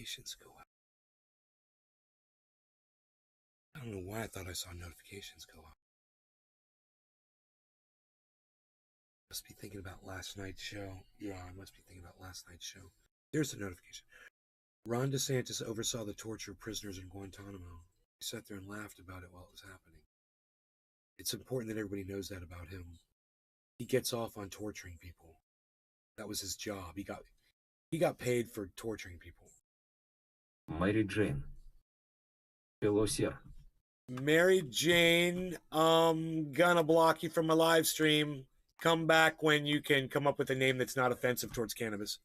notifications go out. I don't know why I thought I saw notifications go out. Must be thinking about last night's show. Yeah, I must be thinking about last night's show. There's the notification. Ron DeSantis oversaw the torture of prisoners in Guantanamo. He sat there and laughed about it while it was happening. It's important that everybody knows that about him. He gets off on torturing people. That was his job. He got paid for torturing people. Mary Jane. Pelosi. Mary Jane, gonna block you from my live stream. Come back when you can come up with a name that's not offensive towards cannabis.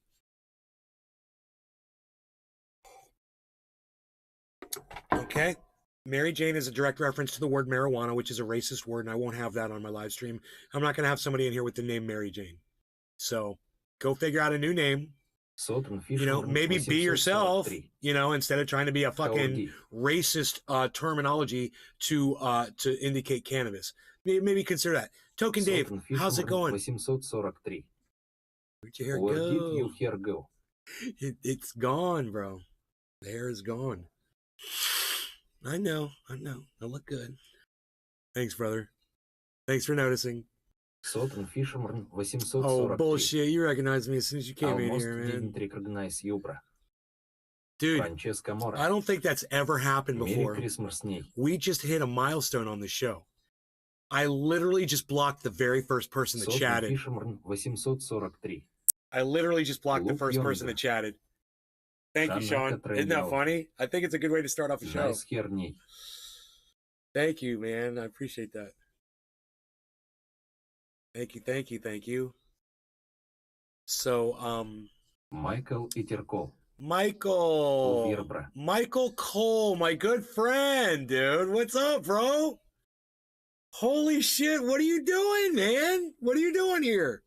Okay. Mary Jane is a direct reference to the word marijuana, which is a racist word, and I won't have that on my live stream. I'm not going to have somebody in here with the name Mary Jane. So go figure out a new name. You know, maybe be yourself, you know, instead of trying to be a fucking racist terminology to indicate cannabis. Maybe consider that. Token Dave, how's it going? 843. Where'd your hair Where go? did your hair go? It's gone, bro. The hair is gone. I know. I look good. Thanks, brother. Thanks for noticing. Oh, bullshit. You recognized me as soon as you came in here, man. Didn't recognize you, bro. Dude, I don't think that's ever happened before. We just hit a milestone on the show. I literally just blocked the very first person that chatted. 843. I literally just blocked the first person that chatted. Thank you, Sean. Isn't that funny? I think it's a good way to start off a show. Nice hair. Thank you, man. I appreciate that. Thank you. So, Michael Iterkol. Michael Cole, my good friend, dude. What's up, bro? Holy shit, what are you doing, man? What are you doing here?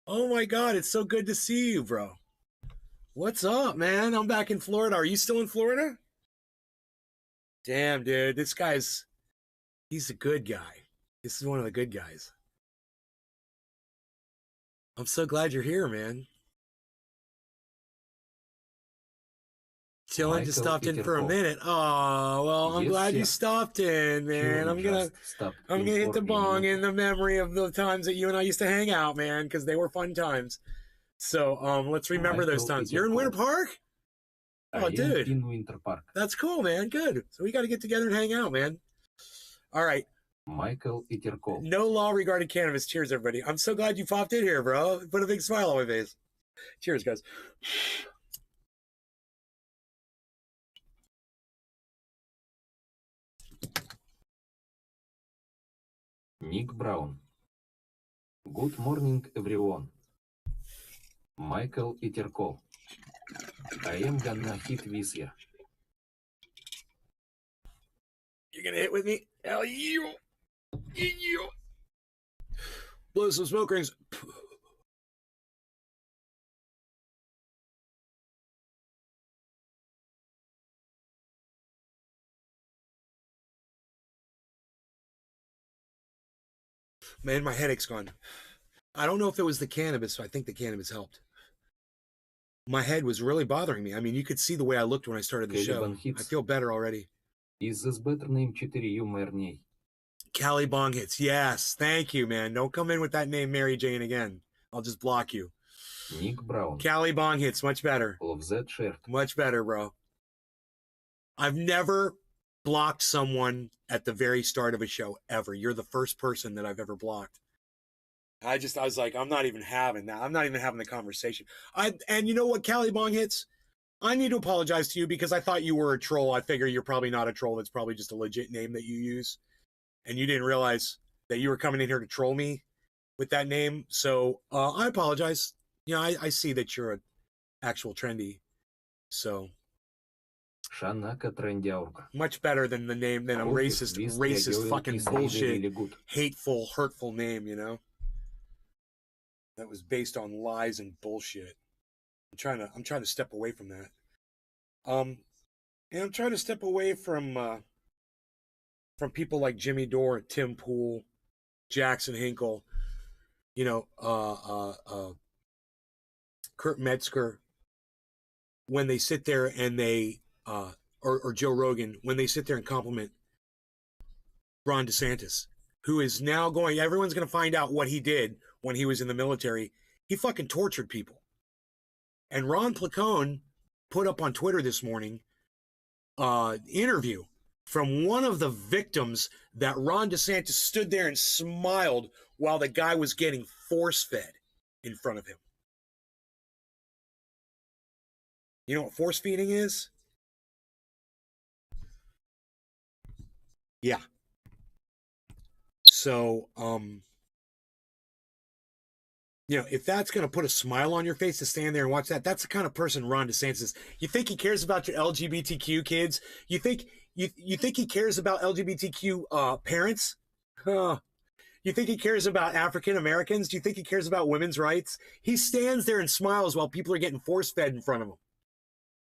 Oh my God, it's so good to see you, bro. What's up, man? I'm back in Florida. Are you still in Florida? Damn, dude, he's a good guy. This is one of the good guys. I'm so glad you're here, man. Chillin' just stopped in for a minute. Oh, well, I'm glad you stopped in, man. I'm gonna hit the bong in the memory of the times that you and I used to hang out, man, because they were fun times. So let's remember those times. You're in Winter Park? Oh, dude. In Winter Park. That's cool, man. Good. So we got to get together and hang out, man. All right. Michael Iterkol. No law regarding cannabis. Cheers, everybody. I'm so glad you popped in here, bro. Put a big smile on my face. Cheers, guys. Nick Brown. Good morning, everyone. Michael Iterkol. I am gonna hit with ya. You're gonna hit with me? Hell yeah! Yeah! Blow some smoke rings. Man, my headache's gone. I don't know if it was the cannabis, so I think the cannabis helped. My head was really bothering me. I mean, you could see the way I looked when I started the show. I feel better already. Is this better name t0rtur3? Cali Bong Hits. Yes, thank you, man. Don't come in with that name Mary Jane again. I'll just block you. Nick Brown. Cali Bong Hits, much better. Love that shirt. Much better, bro. I've never blocked someone at the very start of a show, ever. You're the first person that I've ever blocked. I was like, I'm not even having that. I'm not even having the conversation. And you know what, Cali Bong Hits? I need to apologize to you because I thought you were a troll. I figure you're probably not a troll. That's probably just a legit name that you use. And you didn't realize that you were coming in here to troll me with that name. So I apologize. You know, I see that you're an actual trendy. So much better than the name, than a racist fucking bullshit, hateful, hurtful name, you know? That was based on lies and bullshit. I'm trying to step away from that. And I'm trying to step away from people like Jimmy Dore, Tim Pool, Jackson Hinkle, you know, Kurt Metzger, when they sit there and they, or Joe Rogan, when they sit there and compliment Ron DeSantis, who is now going, everyone's going to find out what he did when he was in the military. He fucking tortured people. And Ron Placone put up on Twitter this morning interview from one of the victims that Ron DeSantis stood there and smiled while the guy was getting force-fed in front of him. You know what force feeding is? Yeah. So, if that's going to put a smile on your face to stand there and watch that, that's the kind of person Ron DeSantis is. You think he cares about your LGBTQ kids? You think he cares about LGBTQ parents? Huh. You think he cares about African Americans? Do you think he cares about women's rights? He stands there and smiles while people are getting force-fed in front of him.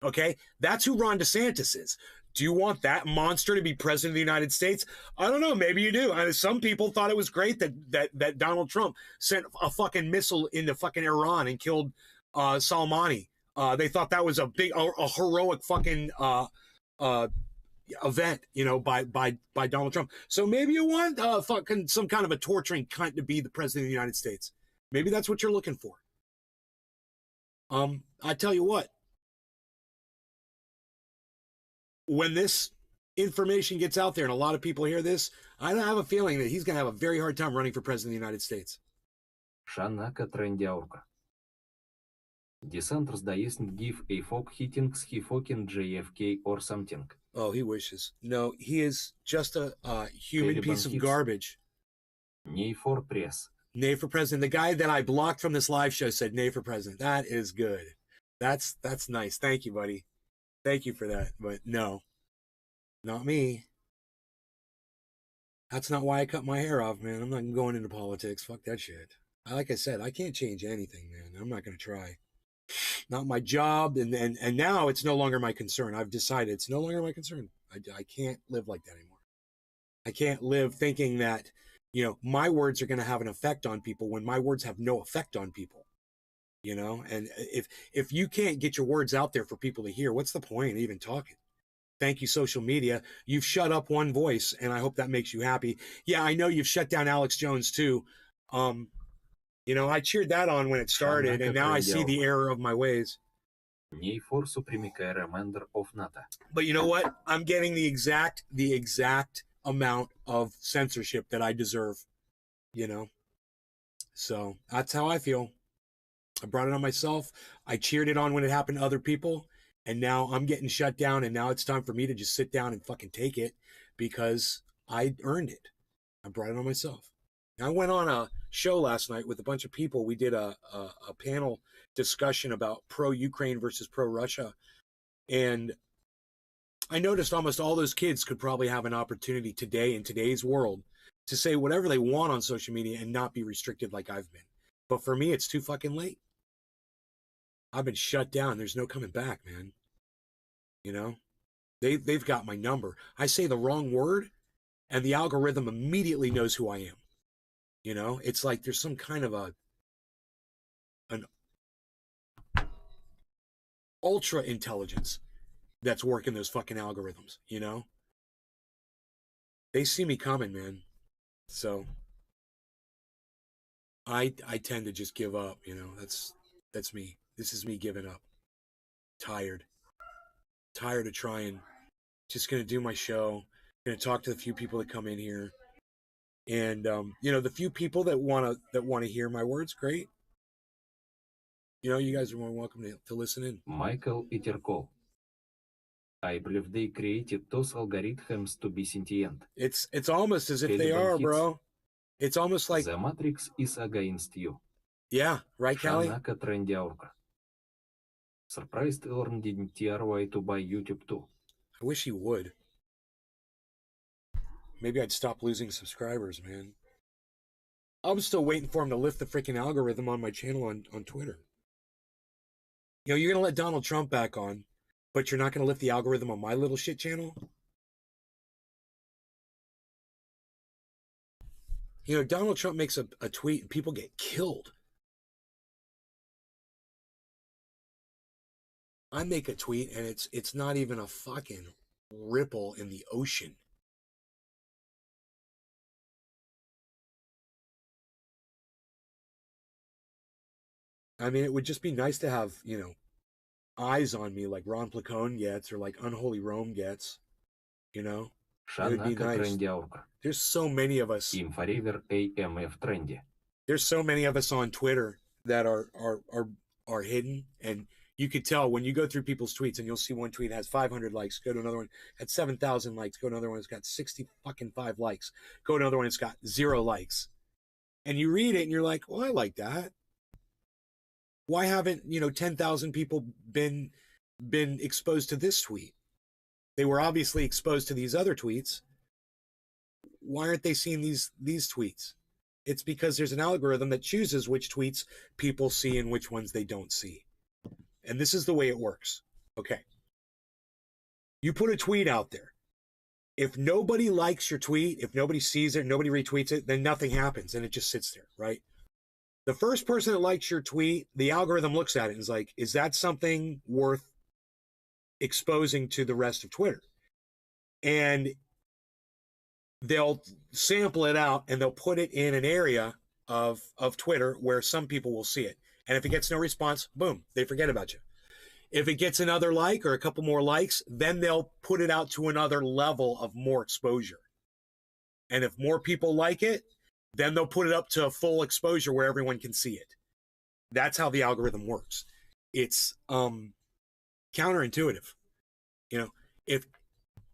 Okay? That's who Ron DeSantis is. Do you want that monster to be president of the United States? I don't know. Maybe you do. I mean, some people thought it was great that Donald Trump sent a fucking missile into fucking R0n and killed Soleimani. They thought that was a heroic fucking event, by Donald Trump. So maybe you want fucking some kind of a torturing cunt to be the president of the United States. Maybe that's what you're looking for. I tell you what. When this information gets out there and a lot of people hear this, I have a feeling that he's going to have a very hard time running for president of the United States. Шанака трендяурка. Десант раздаесн give a folk hitting schifokin JFK or something. Oh, he wishes. No, he is just a human piece of garbage. Nay for press. Nay for president. The guy that I blocked from this live show said nay for president. That is good. That's nice. Thank you, buddy. Thank you for that, but no, not me. That's not why I cut my hair off, man. I'm not going into politics. Fuck that shit. Like I said, I can't change anything, man. I'm not going to try. Not my job, and now it's no longer my concern. I've decided it's no longer my concern. I can't live like that anymore. I can't live thinking that, my words are going to have an effect on people when my words have no effect on people. And if you can't get your words out there for people to hear, what's the point of even talking? Thank you, social media. You've shut up one voice, and I hope that makes you happy. Yeah, I know you've shut down Alex Jones too. I cheered that on when it started, and now I see the error of my ways. But you know what? I'm getting the exact amount of censorship that I deserve. So that's how I feel. I brought it on myself. I cheered it on when it happened to other people. And now I'm getting shut down. And now it's time for me to just sit down and fucking take it because I earned it. I brought it on myself. I went on a show last night with a bunch of people. We did a panel discussion about pro-Ukraine versus pro-Russia. And I noticed almost all those kids could probably have an opportunity today in today's world to say whatever they want on social media and not be restricted like I've been. But for me, it's too fucking late. I've been shut down. There's no coming back, man. They've got my number. I say the wrong word, and the algorithm immediately knows who I am. It's like there's some kind of an ultra intelligence that's working those fucking algorithms. They see me coming, man. So I tend to just give up. That's me. This is me giving up. Tired of trying. Just going to do my show. Going to talk to the few people that come in here. And, the few people that want to hear my words, great. You guys are more welcome to listen in. Michael Iterko. I believe they created those algorithms to be sentient. It's almost as if they are, bro. It's almost like... The Matrix is against you. Yeah, right, Callie? Shanaka trendiaurka. Surprised R0n didn't TRY to buy YouTube too. I wish he would. Maybe I'd stop losing subscribers, man. I'm still waiting for him to lift the freaking algorithm on my channel on Twitter. You're going to let Donald Trump back on, but you're not going to lift the algorithm on my little shit channel? Donald Trump makes a tweet and people get killed. I make a tweet and it's not even a fucking ripple in the ocean. I mean, it would just be nice to have, you know, eyes on me like Ron Placone gets or like Unholy Rome gets, you know? It would be nice. There's so many of us. There's so many of us on Twitter that are hidden, and you could tell when you go through people's tweets and you'll see one tweet has 500 likes, go to another one had 7,000 likes, go to another one that's got 60 fucking 5 likes, go to another one that's got 0 likes. And you read it and you're like, "Well, I like that. Why haven't, you know, 10,000 people been exposed to this tweet? They were obviously exposed to these other tweets. Why aren't they seeing these tweets?" It's because there's an algorithm that chooses which tweets people see and which ones they don't see. And this is the way it works. Okay. You put a tweet out there. If nobody likes your tweet, if nobody sees it, nobody retweets it, then nothing happens and it just sits there, right? The first person that likes your tweet, the algorithm looks at it and is like, is that something worth exposing to the rest of Twitter? And they'll sample it out and they'll put it in an area of Twitter where some people will see it. And if it gets no response, boom, they forget about you. If it gets another like or a couple more likes, then they'll put it out to another level of more exposure. And if more people like it, then they'll put it up to a full exposure where everyone can see it. That's how the algorithm works. It's counterintuitive. You know, if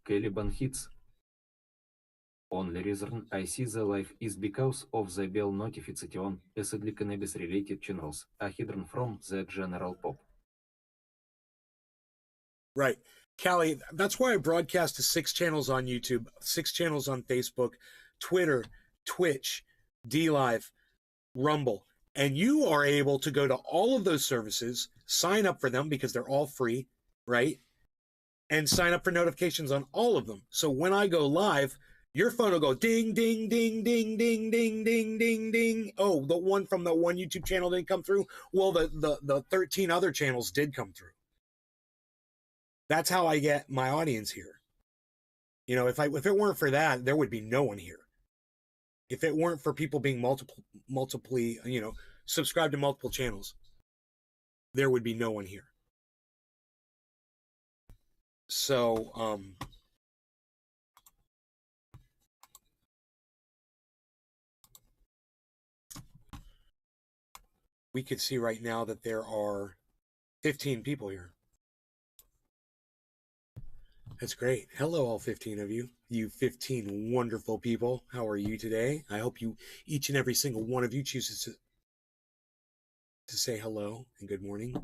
Caliban hits. Only reason I see the live is because of the bell notification, sadly cannabis related channels are hidden from the general pop. Right. Callie, that's why I broadcast to 6 channels on YouTube, 6 channels on Facebook, Twitter, Twitch, DLive, Rumble. And you are able to go to all of those services, sign up for them because they're all free, right? And sign up for notifications on all of them. So when I go live, your phone will go ding, ding, ding, ding, ding, ding, ding, ding, ding. Oh, the one from the one YouTube channel didn't come through? Well, the 13 other channels did come through. That's how I get my audience here. You know, if it weren't for that, there would be no one here. If it weren't for people being multiply, you know, subscribed to multiple channels, there would be no one here. So, we could see right now that there are 15 people here. That's great. Hello, all 15 of you. You 15 wonderful people. How are you today? I hope you, each and every single one of you, chooses to say hello and good morning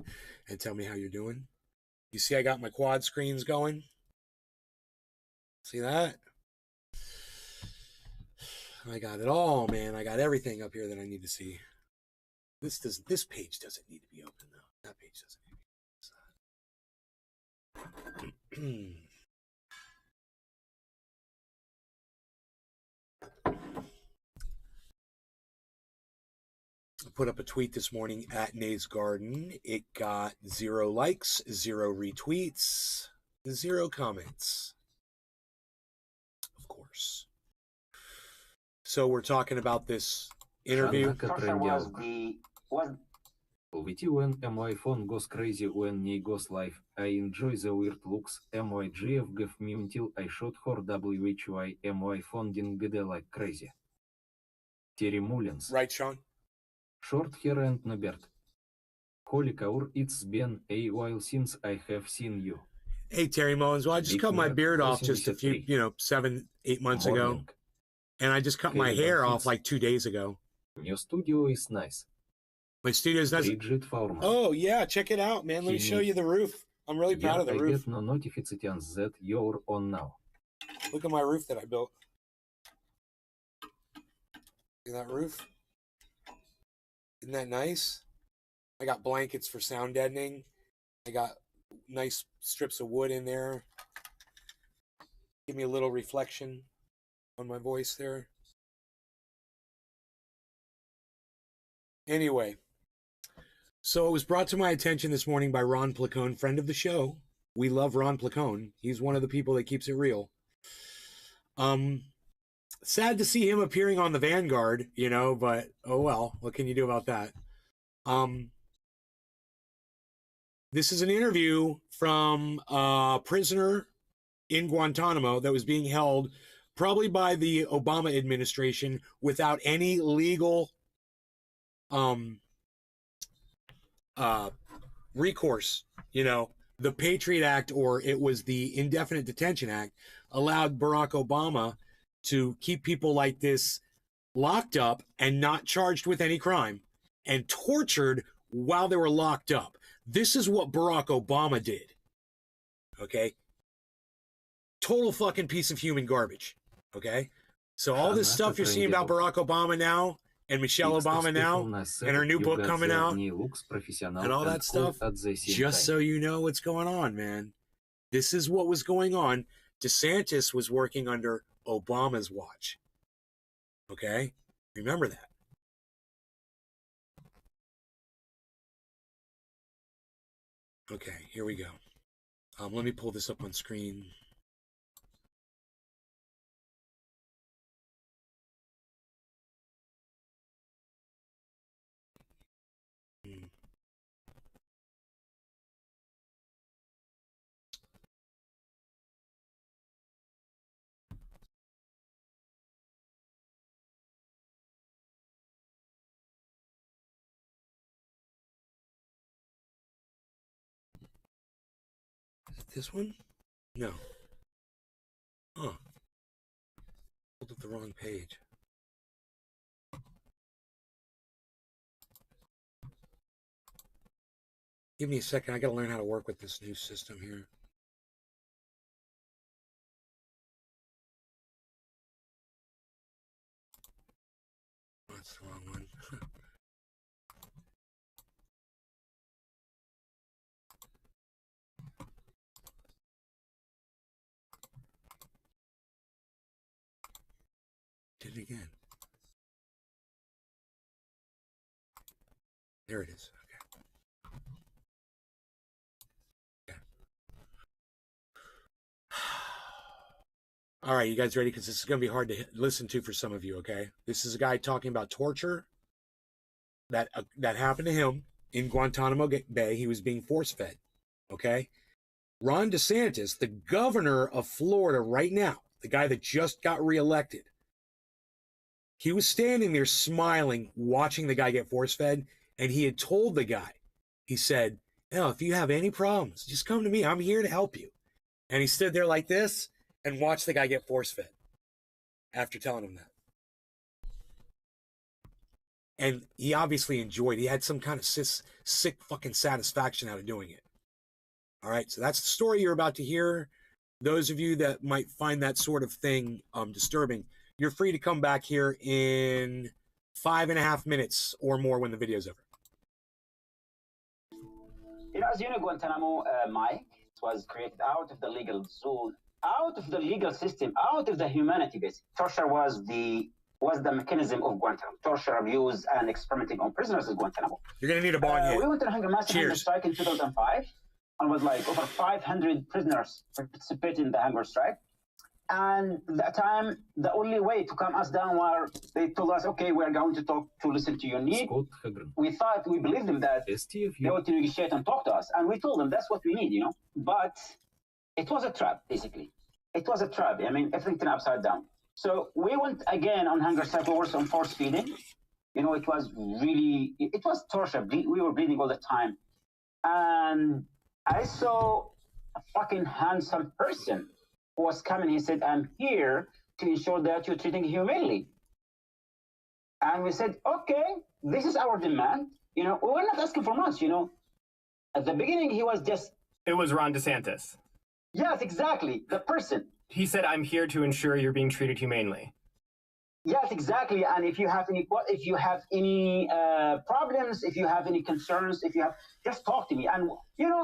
and tell me how you're doing. You see I got my quad screens going? See that? I got it all, man. I got everything up here that I need to see. This page doesn't need to be open, though. That page doesn't need to be. I put up a tweet this morning at Nate's Garden. It got 0 likes, 0 retweets, 0 comments. Of course. So we're talking about this interview. When my phone goes crazy when he goes live, I enjoy the weird looks. My GF gave me until I shot her WHY. My phone didn't get like crazy. Terry Mullins. Right, Sean? Short hair and no beard. Holy cow, it's been a while since I have seen you. Hey, Terry Mullins. Well, I just cut my beard off just a few, 7, 8 months ago. And I just cut my hair off like 2 days ago. Your studio is nice. My studio is nice. Oh, yeah. Check it out, man. Let me show you the roof. I'm really proud of the roof. I get no notifications that you're on now. Look at my roof that I built. See that roof? Isn't that nice? I got blankets for sound deadening. I got nice strips of wood in there. Give me a little reflection on my voice there. Anyway, So it was brought to my attention this morning by R0n Placone, friend of the show. We love R0n Placone. He's one of the people that keeps it real. Sad to see him appearing on the Vanguard, you know, but oh well, what can you do about that? This is an interview from a prisoner in Guantanamo that was being held probably by the Obama administration without any legal recourse. You know, the Patriot Act, or it was the Indefinite Detention Act, allowed Barack Obama to keep people like this locked up and not charged with any crime and tortured while they were locked up. This is what Barack Obama did. Okay? Total fucking piece of human garbage. Okay? So all this stuff you're seeing about Barack Obama now and Michelle Obama now and her new book coming out and all that stuff, just so you know what's going on, man. This is what was going on. DeSantis was working under Obama's watch. Okay? Remember that. Okay, here we go. Let me pull this up on screen. This one? No. Huh. Pulled up the wrong page. Give me a second. I gotta learn how to work with this new system here. Oh, that's the wrong one. Did it again. There it is. Okay. All right, you guys ready? Because this is going to be hard to listen to for some of you, okay? This is a guy talking about torture that happened to him in Guantanamo Bay. He was being force-fed, okay? Ron DeSantis, the governor of Florida right now, the guy that just got reelected, he was standing there smiling, watching the guy get force-fed, and he had told the guy, he said, "No, if you have any problems, just come to me. I'm here to help you." And he stood there like this and watched the guy get force-fed after telling him that. And he obviously enjoyed it. He had some kind of sick fucking satisfaction out of doing it. All right, so that's the story you're about to hear. Those of you that might find that sort of thing disturbing, you're free to come back here in 5.5 minutes or more when the video's over. You know, as you know, Guantanamo, Mike, was created out of the legal zone, out of the legal system, out of the humanity base. Torture was the mechanism of Guantanamo. Torture, abuse, and experimenting on prisoners is Guantanamo. You're going to need a bond hit. We went to the massive hunger strike in 2005, and was like over 500 prisoners participated in the hunger strike. And at that time, the only way to calm us down were they told us, okay, we're going to talk to listen to your need. We believed them that they would negotiate and talk to us. And we told them that's what we need, you know. But it was a trap, basically. It was a trap. I mean, everything turned upside down. So we went again on hunger strike, we were on force feeding. You know, it was torture. We were bleeding all the time. And I saw a fucking handsome person who was coming. He said, "I'm here to ensure that you're treating humanely." And we said, okay, this is our demand. You know, we're not asking for much, you know. At the beginning, he was just... It was Ron DeSantis. Yes, exactly. The person. He said, "I'm here to ensure you're being treated humanely." Yes, exactly. And if you have any problems, if you have any concerns, just talk to me. And, you know,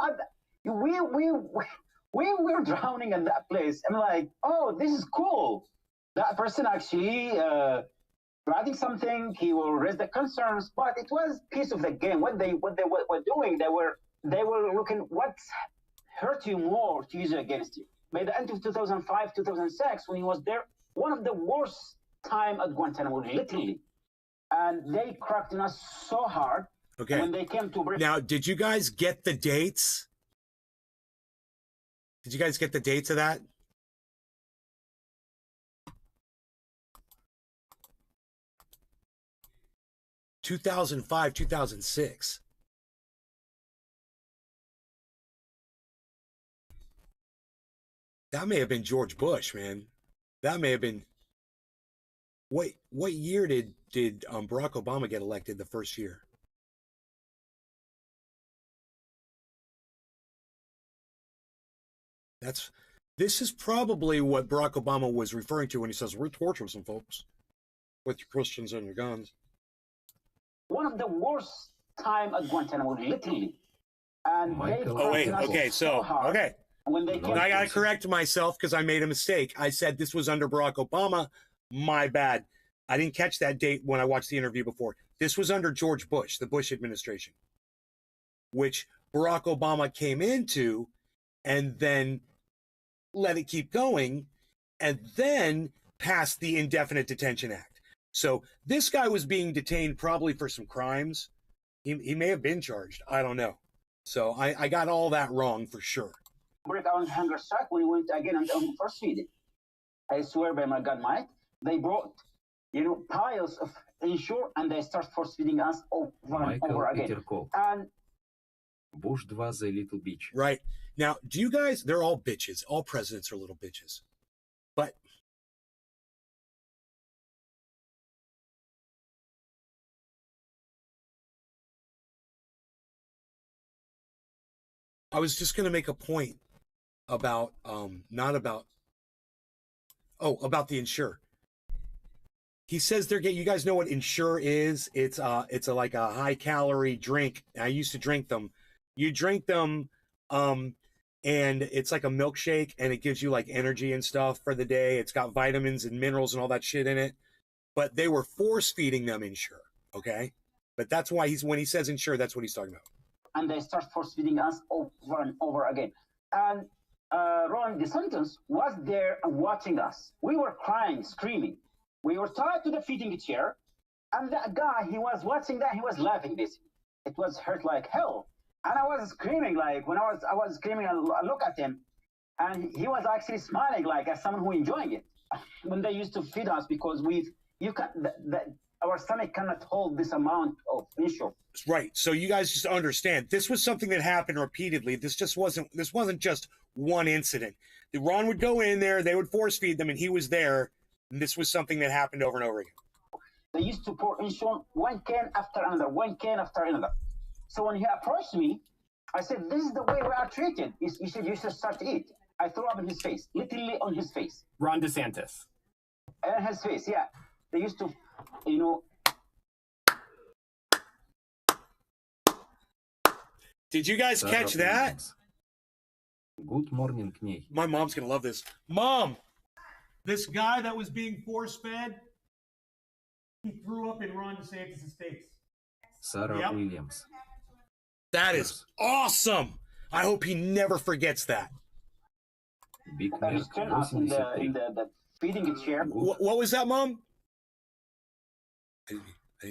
we were drowning in that place. I'm like, oh, this is cool. That person actually writing something, he will raise the concerns, but it was piece of the game. What they were doing, they were looking what's hurt you more to use it against you. By the end of 2005, 2006, when he was there, one of the worst time at Guantanamo, literally. And they cracked on us so hard. Okay. When they came to Britain. Now, did you guys get the dates? Did you guys get the dates of that? (2005, 2006). That may have been George Bush, man. That may have been. What year did Barack Obama get elected? The first year. This is probably what Barack Obama was referring to when he says we're torturing some folks with your Christians and your guns. One of the worst time at Guantanamo, literally. And oh wait, okay, so okay. When they came I gotta correct myself because I made a mistake. I said this was under Barack Obama. My bad. I didn't catch that date when I watched the interview before. This was under George Bush, the Bush administration, which Barack Obama came into and then let it keep going and then passed the Indefinite Detention Act. So this guy was being detained probably for some crimes. He may have been charged. I don't know. So I got all that wrong for sure. Break on hunger strike, we went again on first feeding. I swear by my God, Mike, they brought, piles of ensure and they start force feeding us over and over again. And Bush 2 the little bitch. Right. Now, do you guys, they're all bitches. All presidents are little bitches. But I was just going to make a point about, about the Ensure. He says they're getting, you guys know what Ensure is? It's like a high calorie drink. I used to drink them. You drink them, and it's like a milkshake and it gives you like energy and stuff for the day. It's got vitamins and minerals and all that shit in it. But they were force feeding them Ensure, okay? But that's why when he says Ensure, that's what he's talking about. And they start force feeding us over and over again. And R0n, the sentence, was there watching us. We were crying, screaming. We were tied to the feeding chair, and that guy, he was watching that, he was laughing this. It was hurt like hell. And I was screaming, like, when I was screaming, I look at him, and he was actually smiling, like, as someone who enjoying it. When they used to feed us, because our stomach cannot hold this amount of ensure. Right. So you guys just understand, this was something that happened repeatedly. This wasn't just one incident. R0n would go in there, they would force feed them, and he was there. And this was something that happened over and over again. They used to pour ensure one can after another, one can after another. So when he approached me, I said, this is the way we are treated. He said, you should start to eat. I threw up in his face, literally on his face. Ron DeSantis. And his face, yeah. They used to, Did you guys catch that? Good morning, Kney. My mom's going to love this. Mom, this guy that was being force-fed, he threw up in Ron DeSantis' face. Sarah Williams. That is awesome. I hope he never forgets that. Big in the feeding chair. What was that, Mom?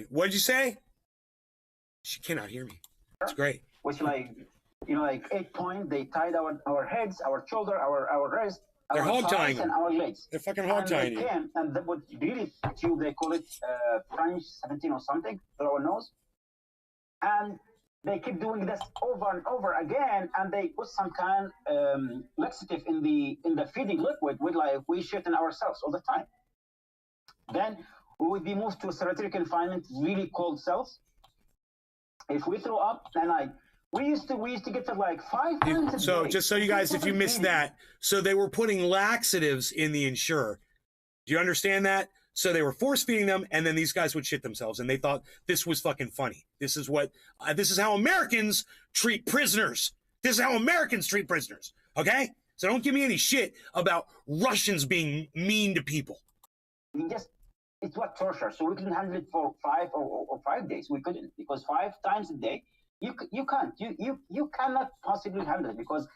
What did you say? She cannot hear me. It's great. Which like 8 points, they tied our heads, our shoulder, our wrist. They're hog tying and our legs. They're fucking hog tying you. And that would really tube, they call it French 17 or something, through our nose. And they keep doing this over and over again, and they put some kind laxative in the feeding liquid with we shit in ourselves all the time. Then we would be moved to a solitary confinement, really cold cells. If we throw up, then we used to get to 5 times a So day. just so you guys, if you missed that, so they were putting laxatives in the Ensure. Do you understand that? So they were force feeding them, and then these guys would shit themselves, and they thought this was fucking funny. This is how Americans treat prisoners. This is how Americans treat prisoners. Okay? So don't give me any shit about Russians being mean to people. We just It was torture. So we couldn't handle it for 5 days. We couldn't, because 5 times a day, you can't. You cannot possibly handle it, because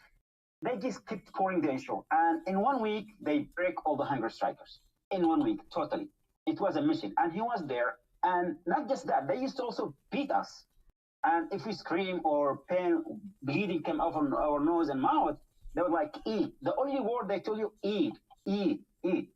they just kept pouring the issue. And in 1 week, they break all the hunger strikers. In 1 week, totally. It was a mission. And he was there. And not just that, they used to also beat us. And if we scream or pain, bleeding came out from our nose and mouth, they were like, eat. The only word they told you, eat, eat, eat.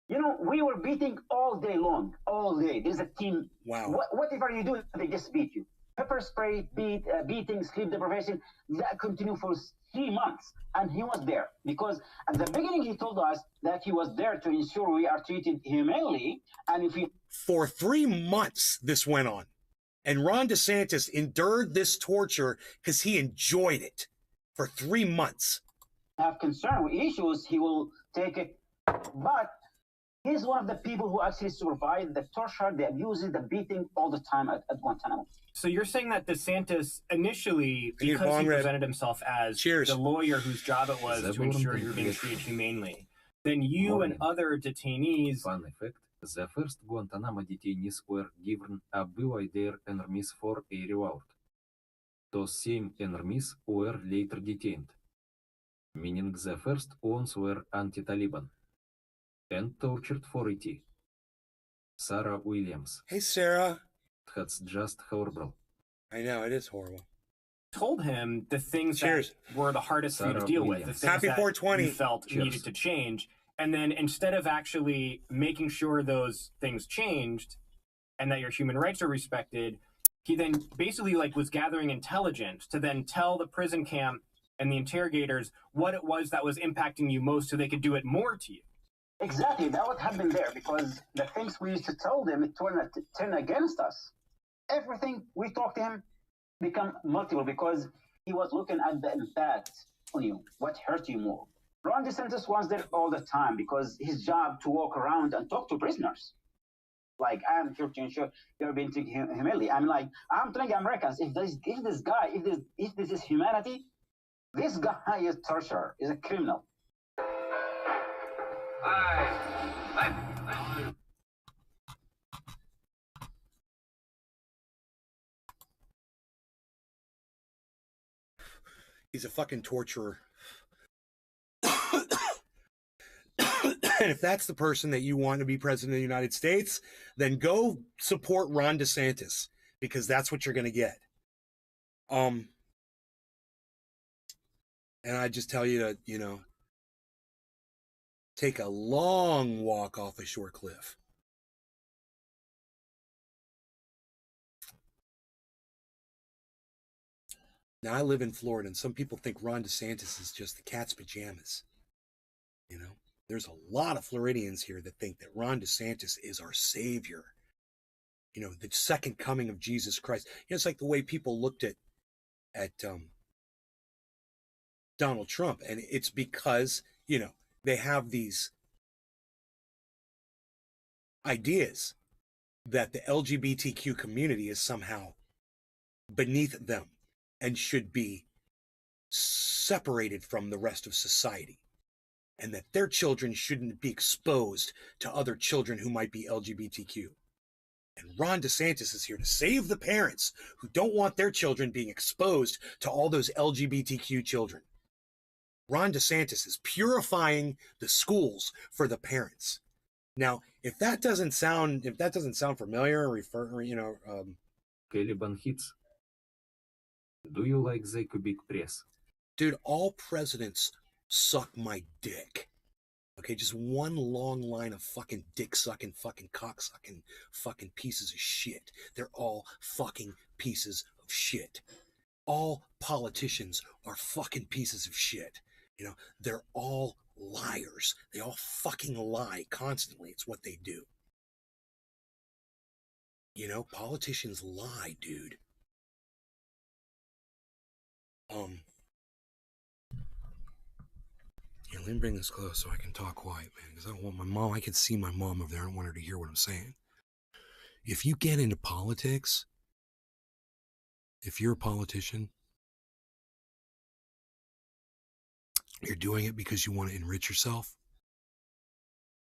You know, we were beating all day long, all day. There's a team. Wow. Whatever you do, they just beat you. Pepper spray, beating, sleep deprivation, that continued for 3 months. And he was there because at the beginning he told us that he was there to ensure we are treated humanely. And if we... For 3 months, this went on. And Ron DeSantis endured this torture because he enjoyed it for 3 months. Have concern with issues, he will take it. But he's one of the people who actually survived the torture, the abuses, the beating all the time at Guantanamo. So you're saying that DeSantis initially, because he presented himself as the lawyer whose job it was to ensure you're being treated humanely, then you and other detainees... Fun fact, the first Guantanamo detainees were given a bewildered enemies for a reward. Those same enemies were later detained, meaning the first ones were anti-Taliban and tortured for it. Sarah Williams. Hey, Sarah. That's just horrible. I know, it is horrible. Told him the things that were the hardest for you to deal with, the things Happy that 420. you felt needed to change. And then instead of actually making sure those things changed and that your human rights are respected, he then basically was gathering intelligence to then tell the prison camp and the interrogators what it was that was impacting you most so they could do it more to you. Exactly, that would happen there, because the things we used to tell them, it turned against us. Everything we talked to him become multiple, because he was looking at the impact on you, what hurt you more. Ron DeSantis was there all the time because his job to walk around and talk to prisoners. Like, I'm here to ensure you're being treated humanely. I'm telling Americans, if this is humanity, this guy is torture, is a criminal. He's a fucking torturer. And if that's the person that you want to be president of the United States, then go support Ron DeSantis, because that's what you're going to get. And I just tell you to, take a long walk off a short cliff. Now, I live in Florida, and some people think Ron DeSantis is just the cat's pajamas. There's a lot of Floridians here that think that Ron DeSantis is our savior. The second coming of Jesus Christ. It's like the way people looked at Donald Trump. And it's because, they have these ideas that the LGBTQ community is somehow beneath them and should be separated from the rest of society, and that their children shouldn't be exposed to other children who might be LGBTQ. And Ron DeSantis is here to save the parents who don't want their children being exposed to all those LGBTQ children. Ron DeSantis is purifying the schools for the parents. Now, if that doesn't sound familiar, Caliban hits. Do you like the cubic press? Dude, all presidents suck my dick. Okay, just one long line of fucking dick-sucking, fucking cock-sucking, fucking pieces of shit. They're all fucking pieces of shit. All politicians are fucking pieces of shit. They're all liars. They all fucking lie constantly. It's what they do. Politicians lie, dude. Let me bring this close so I can talk quiet, man, because I don't want my mom. I can see my mom over there. I don't want her to hear what I'm saying. If you get into politics, if you're a politician, you're doing it because you want to enrich yourself,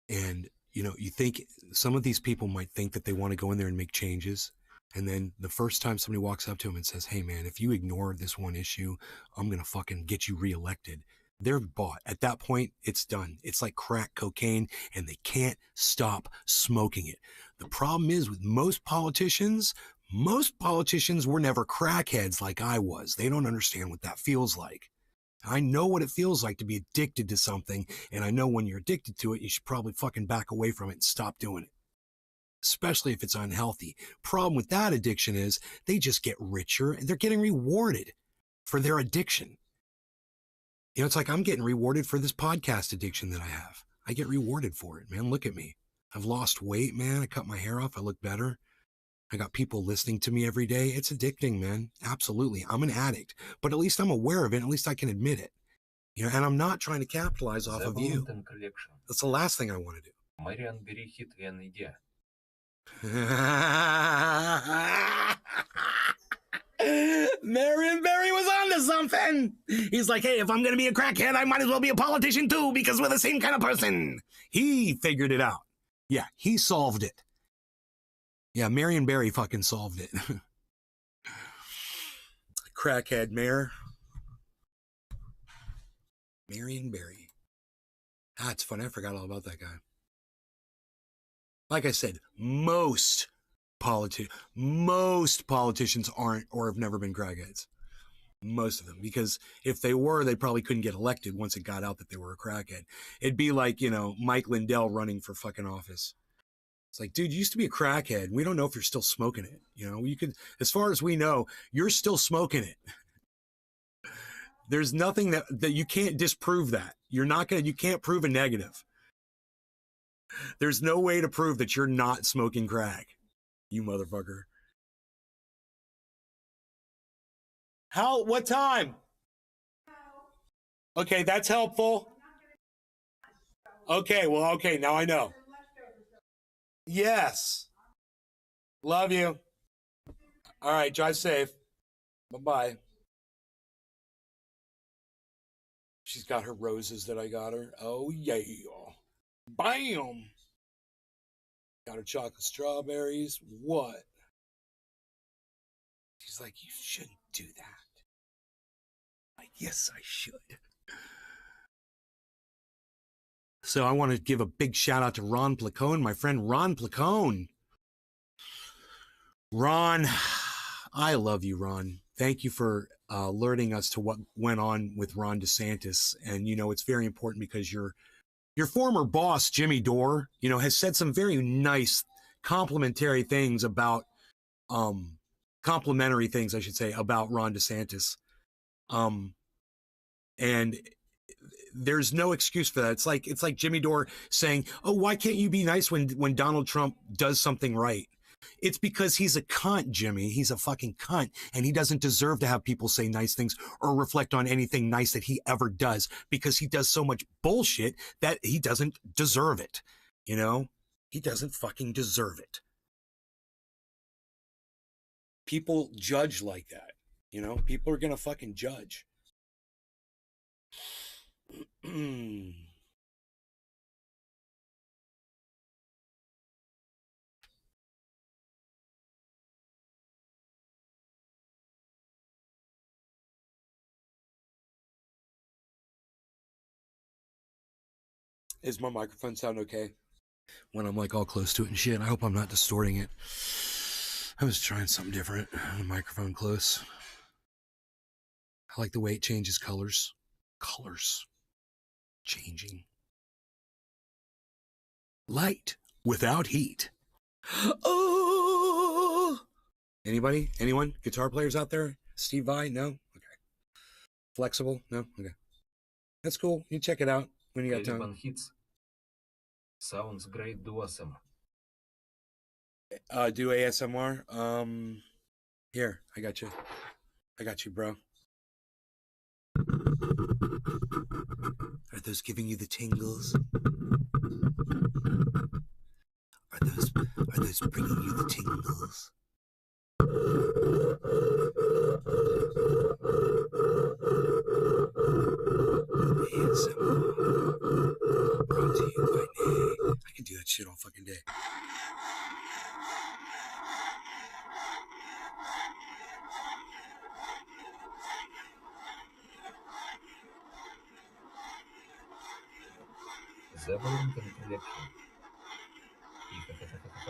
and you know, you think some of these people might think that they want to go in there and make changes. And then the first time somebody walks up to them and says, hey, man, if you ignore this one issue, I'm going to fucking get you reelected. They're bought. At that point, it's done. It's like crack cocaine, and they can't stop smoking it. The problem is with most politicians were never crackheads like I was. They don't understand what that feels like. I know what it feels like to be addicted to something, and I know when you're addicted to it, you should probably fucking back away from it and stop doing it, especially if it's unhealthy. Problem with that addiction is they just get richer, and they're getting rewarded for their addiction. You know, it's like I'm getting rewarded for this podcast addiction that I have. I get rewarded for it, man. Look at me. I've lost weight, man. I cut my hair off. I look better. I got people listening to me every day. It's addicting, man. Absolutely. I'm an addict, but at least I'm aware of it. At least I can admit it. You know, and I'm not trying to capitalize off of you. That's the last thing I want to do. R0n бери хит вен иди. Marion Barry was onto something. He's like, hey, if I'm going to be a crackhead, I might as well be a politician too, because we're the same kind of person. He figured it out. Yeah, he solved it. Yeah, Marion Barry fucking solved it. Crackhead mayor. Marion Barry. Ah, it's funny. I forgot all about that guy. Like I said, most politicians aren't or have never been crackheads. Most of them. Because if they were, they probably couldn't get elected once it got out that they were a crackhead. It'd be like, you know, Mike Lindell running for fucking office. It's like, dude, you used to be a crackhead. We don't know if you're still smoking it. You know, you could, as far as we know, you're still smoking it. There's nothing that you can't disprove that. You can't prove a negative. There's no way to prove that you're not smoking crack, you motherfucker. What time? Okay, that's helpful. Okay, well, okay, now I know. Yes. Love you. All right, drive safe. Bye-bye. She's got her roses that I got her. Oh, yeah. Bam! Got her chocolate strawberries. What? She's like, you shouldn't do that. Like, yes, I should. So I want to give a big shout out to R0n Placone, my friend R0n Placone. Ron, I love you, Ron. Thank you for alerting us to what went on with Ron DeSantis. And, you know, it's very important because your former boss, Jimmy Dore, you know, has said some very nice complimentary things about, complimentary things, I should say, about Ron DeSantis. And there's no excuse for that. It's like Jimmy Dore saying, oh, why can't you be nice when Donald Trump does something right? It's because he's a cunt, Jimmy. He's a fucking cunt, and he doesn't deserve to have people say nice things or reflect on anything nice that he ever does, because he does so much bullshit that he doesn't deserve it. You know? He doesn't fucking deserve it. People judge like that. You know? People are gonna fucking judge. Is my microphone sound okay when I'm like all close to it and shit? I hope I'm not distorting it. I was trying something different on the microphone close. I like the way it changes colors. Colors changing. Light without heat. Oh! Anybody? Anyone? Guitar players out there? Steve Vai? No? Okay. Flexible? No? Okay. That's cool. You check it out when you got time. Hits. Sounds great. Do awesome. Do ASMR. Here, I got you. I got you, bro. Are those giving you the tingles? Are those bringing you the tingles? ASMR brought to you by Nay. I can do that shit all disabling introduction.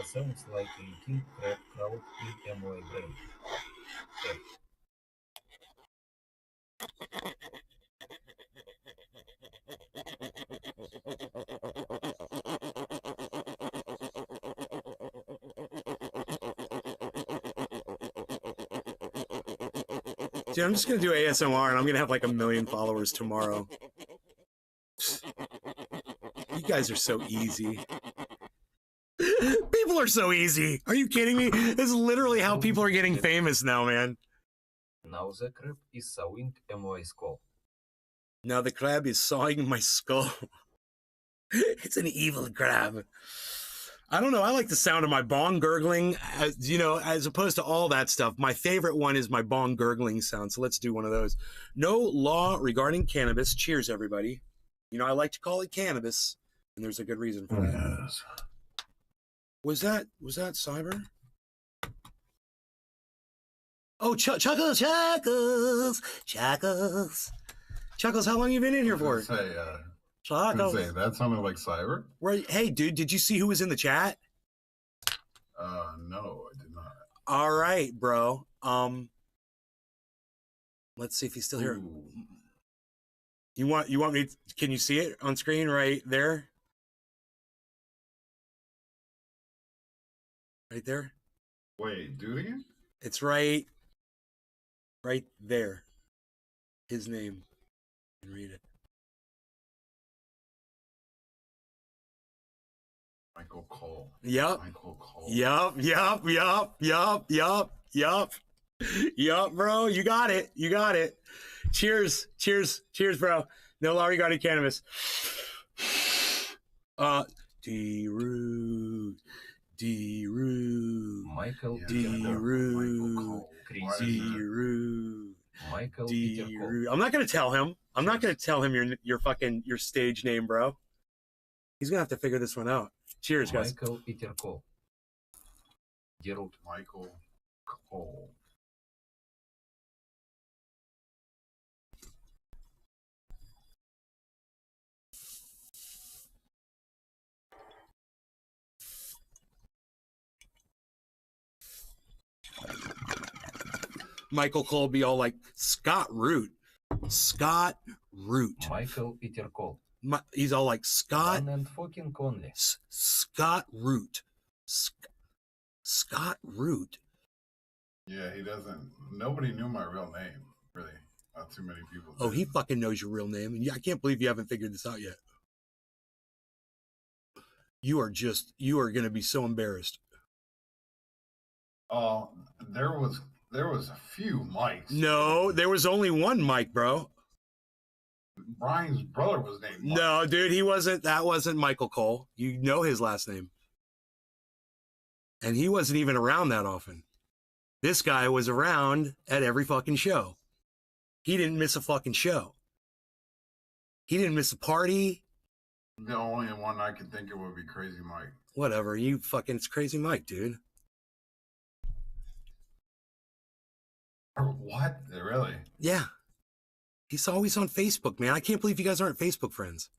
Sounds like a king crowd in MY brain. Dude, I'm just gonna do ASMR and I'm gonna have like 1 million followers tomorrow. You guys are so easy. People are so easy. Are you kidding me? This is literally how people are getting famous now, man. Now the crab is sawing MY skull. Now the crab is sawing my skull. It's an evil crab. I don't know. I like the sound of my bong gurgling, as, you know, as opposed to all that stuff. My favorite one is my bong gurgling sound. So let's do one of those. No law regarding cannabis. Cheers, everybody. You know, I like to call it cannabis, and there's a good reason for that. Yes. Was that Cyber? Oh, Chuckles. Chuckles, how long you been in here for? I was gonna say, that sounded like Cyber. Right. Hey, dude, did you see who was in the chat? No, I did not. All right, bro. Let's see if he's still here. Ooh. You want me to, can you see it on screen right there? Right there? Wait, do it again? It's right there. His name. You can read it. Michael Cole. Yep. Michael Cole. Yup, bro. You got it. Cheers, bro. No law regarding cannabis. D-Root. Michael D-Root. Crazy. D-Root. Michael D-Root. I'm not gonna tell him. I'm not gonna tell him your stage name, bro. He's gonna have to figure this one out. Cheers, guys. Michael Iterko. Gerald Michael Cole. Michael Cole be all like, Scott Root. Michael Iterko. He's all like, Scott. One and fucking only. Scott Root. Scott Root. Yeah, he doesn't. Nobody knew my real name, really. Not too many people did. Oh, he fucking knows your real name. And I can't believe you haven't figured this out yet. You are going to be so embarrassed. Oh, there was a few mics. No, there was only one Mike, bro. Brian's brother was named Mike. No, dude, that wasn't Michael Cole. You know his last name. And he wasn't even around that often. This guy was around at every fucking show. He didn't miss a fucking show. He didn't miss a party. The only one I could think of would be Crazy Mike. Whatever, it's Crazy Mike, dude. What? Really? Yeah. He's always on Facebook, man. I can't believe you guys aren't Facebook friends.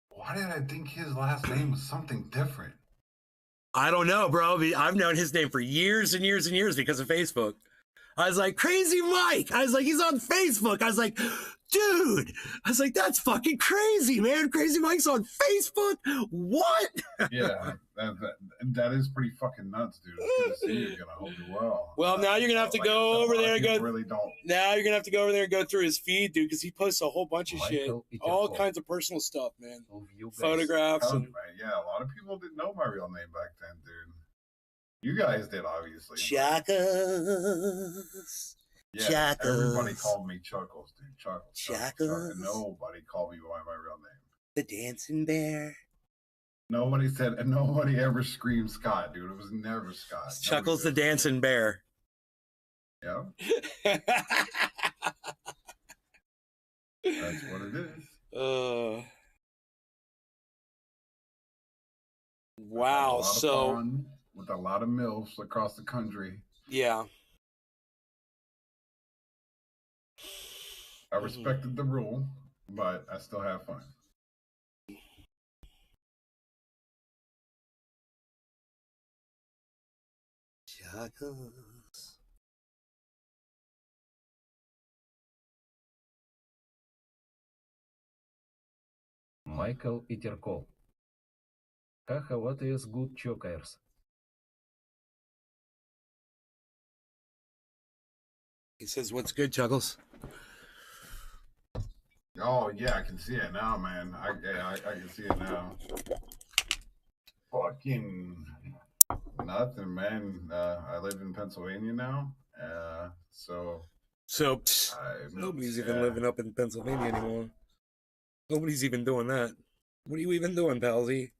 Why did I think his last name was something different? I don't know, bro. I've known his name for years and years and years because of Facebook. I was like, Crazy Mike. I was like, he's on Facebook. I was like, dude. I was like, that's fucking crazy, man. Crazy Mike's on Facebook. What? Yeah, that is pretty fucking nuts, dude. It's good to see you. I hope you're well. Well, now you're gonna have to go over there and go. Really don't. Now you're gonna have to go over there and go through his feed, dude, because he posts a whole bunch of shit, Michael all Iterko. kinds of personal stuff, man. You guys. Photographs and Yeah, a lot of people didn't know my real name back then, dude. You guys did, obviously. Chuckles. Yeah, Chuckles. everybody called me Chuckles, dude. Chuckles. Chuckles. Nobody called me by my real name. The dancing bear. Nobody said, and nobody ever screamed Scott, dude. It was never Scott. Chuckles the Nobody did. dancing bear. Yeah, that's what it is. Wow. A lot of So fun with a lot of MILFs across the country. yeah. I respected the rule. but I still have fun. Juggles. Michael Iterkol. Haha, what is good chokers? He says, "What's good, Juggles?" Oh yeah, I can see it now, man. I can see it now. Fucking nothing, man. I live in Pennsylvania now, so nobody's even living up in Pennsylvania anymore. Nobody's even doing that. What are you even doing, Palsy?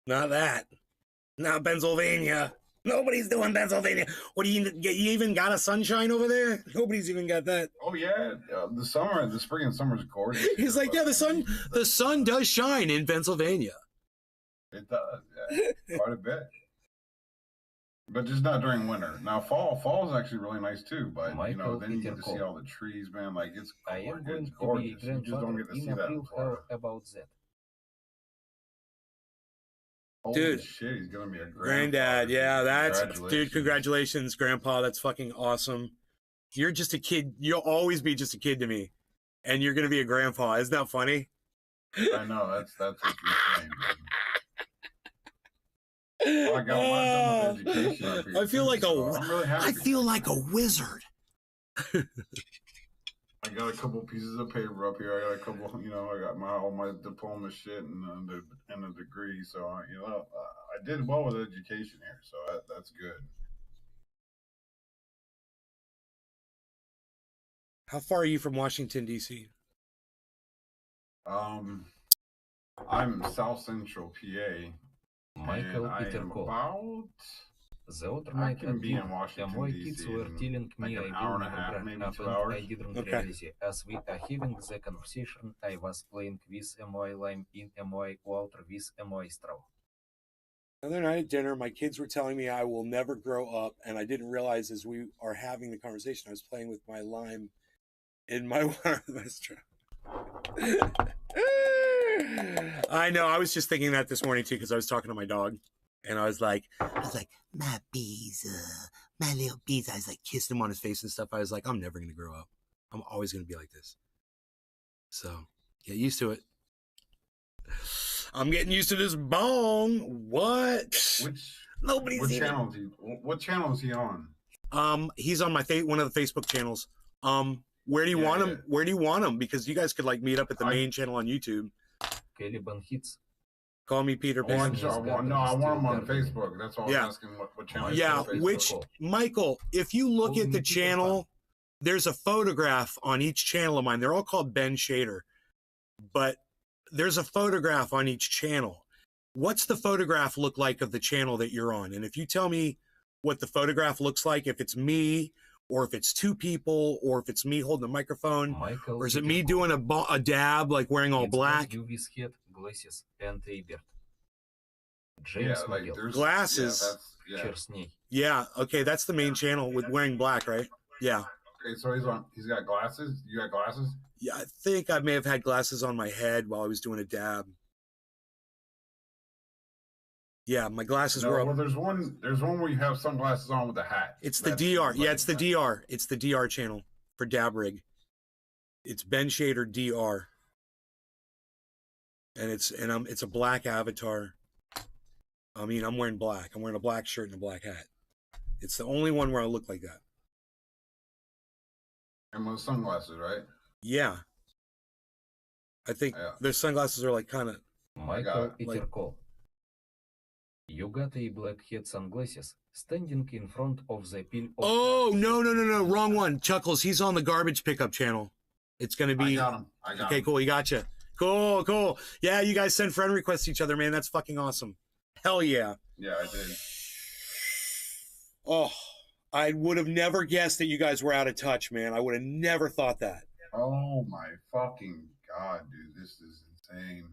Not that. Not Pennsylvania. Nobody's doing Pennsylvania. What do you even got a sunshine over there? Nobody's even got that. Oh yeah, the spring and summer is gorgeous. He's like, yeah, the sun does shine in Pennsylvania. It does, yeah, quite a bit. But just not during winter. Now fall is actually really nice too. But then you get to see all the trees, man. Like it's gorgeous. You just don't get to see that. How about that? Holy dude, shit, he's gonna be a granddad. Yeah, that's dude. Congratulations, Grandpa. That's fucking awesome. You're just a kid. You'll always be just a kid to me, and you're gonna be a grandpa. Isn't that funny? I know that's what you're saying. Well, I got my education up here. I feel like I'm really happy. I feel like a wizard. I got a couple pieces of paper up here. I got a couple, I got all my diploma shit and a degree. So, I did well with education here. So that's good. How far are you from Washington, D.C.? I'm South Central PA. Michael Iterkol. The other night at dinner, my kids were telling me I will never break up and I didn't realize it. As we are having the conversation, I was playing with my lime in my water with my straw. The other night at dinner, my kids were telling me I will never grow up, and I didn't realize as we are having the conversation, I was playing with my lime in my water with my straw. I know. I was just thinking that this morning too because I was talking to my dog, and I was like, my bees, my little bees. I was like kissing him on his face and stuff. I was like, I'm never gonna grow up. I'm always gonna be like this. So get used to it. I'm getting used to this bong. What? What channel is he on? He's on my one of the Facebook channels. Where do you want him? Where do you want him? Because you guys could like meet up at the main channel on YouTube. Caliban hits. Call me Peter Pan. I want him on Facebook. That's all. I'm asking what channel. Yeah, Michael? If you look at the channel, there's a photograph on each channel of mine. They're all called Ben Shader, but there's a photograph on each channel. What's the photograph look like of the channel that you're on? And if you tell me what the photograph looks like, if it's me, or if it's two people, or if it's me holding a microphone, Michael or is it me doing a dab, like wearing all black? With head, glasses, and a beard. James there's glasses. Yeah, okay, that's the main channel with wearing black, right? Yeah. Okay, so he's got glasses. You got glasses? Yeah, I think I may have had glasses on my head while I was doing a dab. Yeah, my glasses were up. Well, there's one where you have sunglasses on with a hat. It's the DR. Yeah, it's the DR. It's the DR channel for Dab Rig. It's Ben Shader DR. And it's a black avatar. I mean, I'm wearing black. I'm wearing a black shirt and a black hat. It's the only one where I look like that. And with sunglasses, right? Yeah. I think the sunglasses are like kind of Michael Iterkol. You got a black hat sunglasses standing in front of the pile of... Oh, no. Wrong one. Chuckles, he's on the garbage pickup channel. It's going to be... I got him. Okay, cool. You gotcha. Cool. Yeah, you guys send friend requests to each other, man. That's fucking awesome. Hell yeah. Yeah, I did. Oh, I would have never guessed that you guys were out of touch, man. I would have never thought that. Oh, my fucking God, dude. This is insane.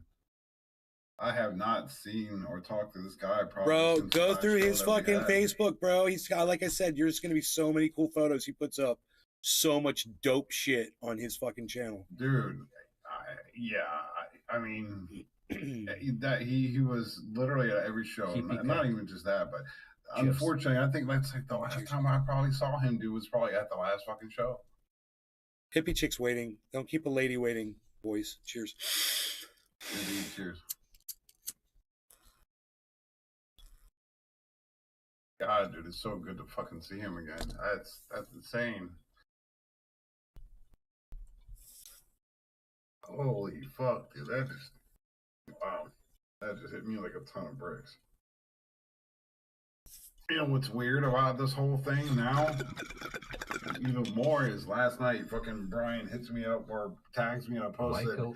I have not seen or talked to this guy probably. Bro, go through his fucking Facebook, bro. He's got, like I said, there's going to be so many cool photos he puts up. So much dope shit on his fucking channel. Dude, Yeah, I mean, that he was literally at every show. Not even just that, but unfortunately, I think that's like the last time I probably saw him. Dude was probably at the last fucking show. Hippie chicks waiting. Don't keep a lady waiting, boys. Cheers. Indeed, cheers. God, dude, it's so good to fucking see him again. That's insane. Holy fuck, dude, wow, that just hit me like a ton of bricks. You know what's weird about this whole thing now? Even more is last night, fucking Brian hits me up or tags me in a post that,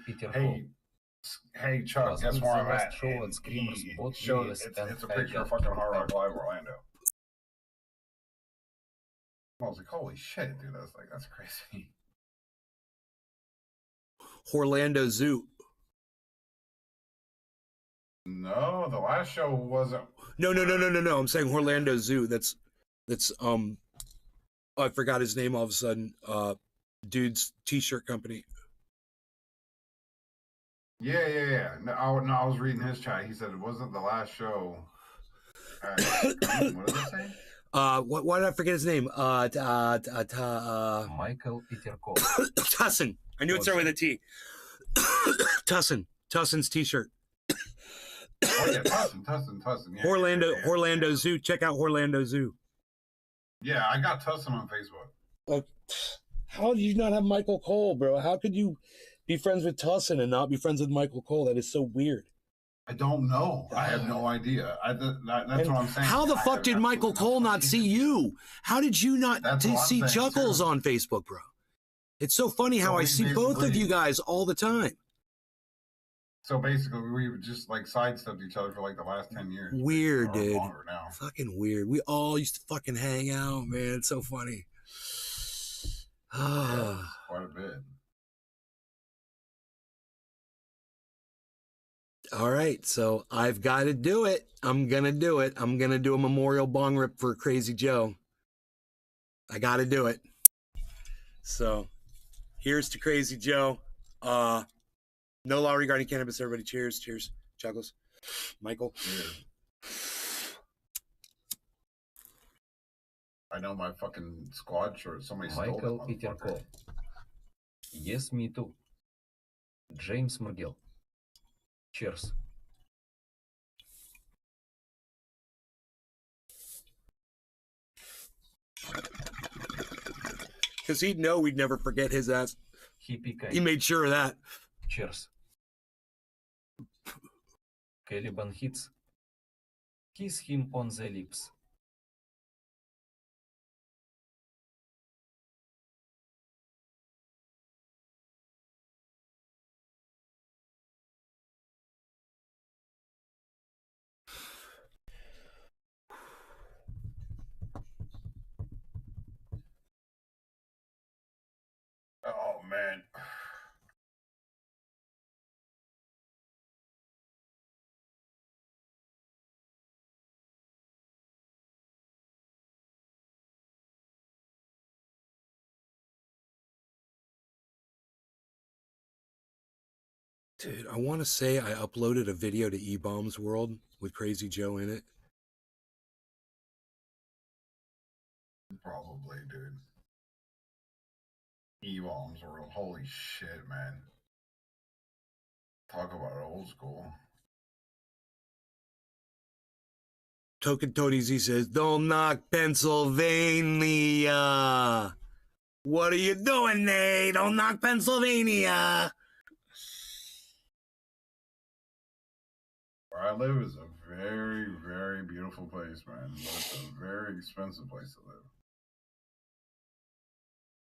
hey Chuck, guess where I'm at? It's a picture of fucking Hard Rock Live Orlando. I was like, holy shit, dude, that's crazy. Orlando Zoo. No, the last show wasn't. No. I'm saying Orlando Zoo. That's oh, I forgot his name all of a sudden. Dude's t-shirt company. Yeah. No, I was reading his chat. He said it wasn't the last show. What did it say? Why did I forget his name? Michael Peterkov. Tussin. I knew it started with a T. Tussin's t-shirt. Oh yeah, Tussin. Yeah, Orlando Zoo. Check out Orlando Zoo. Yeah, I got Tussin on Facebook. Oh, how did you not have Michael Cole, bro? How could you be friends with Tussin and not be friends with Michael Cole? That is so weird. I don't know. I have no idea. That's what I'm saying. How the fuck did Michael Cole not see you? How did you not see Chuckles on Facebook, bro? It's so funny how I see both of you guys all the time. So basically, we just like sidestepped each other for like the last 10 years. Weird, dude. Longer now. Fucking weird. We all used to fucking hang out, man. It's so funny. Yeah, quite a bit. All right, so I've got to do it. I'm going to do it. I'm going to do a memorial bong rip for Crazy Joe. I got to do it. So here's to Crazy Joe. No law regarding cannabis, everybody. Cheers. Cheers. Chuckles. Michael. Cheers. I know my fucking squad shirt. Somebody Michael stole it. Peterkov. Yes, me too. James McGill. Cheers. Because he'd know we'd never forget his ass. He made sure of that. Cheers. Caliban hits. Kiss him on the lips. Oh, man. Dude, I want to say I uploaded a video to E-Bombs World with Crazy Joe in it. Probably, dude. E-Bombs World. Holy shit, man. Talk about old school. Token Tony Z says, "Don't knock Pennsylvania. What are you doing, Nate? Don't knock Pennsylvania." Where I live is a very, very beautiful place, man. But it's a very expensive place to live.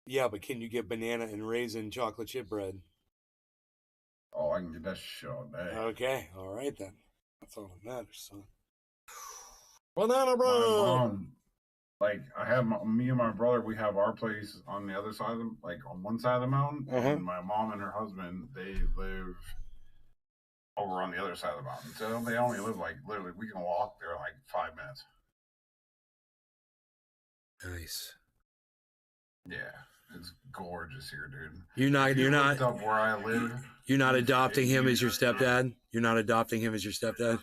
Yeah, but can you get banana and raisin chocolate chip bread? Oh, I can get that shit all day. Okay, all right then. That's all that matters, son. Banana bread. My mom, like, I have me and my brother. We have our place on the other side of the, like, on one side of the mountain, and my mom and her husband, they live over on the other side of the mountain. So they only live like literally, we can walk there in like 5 minutes. Nice. Yeah, it's gorgeous here, dude. You're not up where I live. You're not adopting him as your stepdad? You're not adopting him as your stepdad?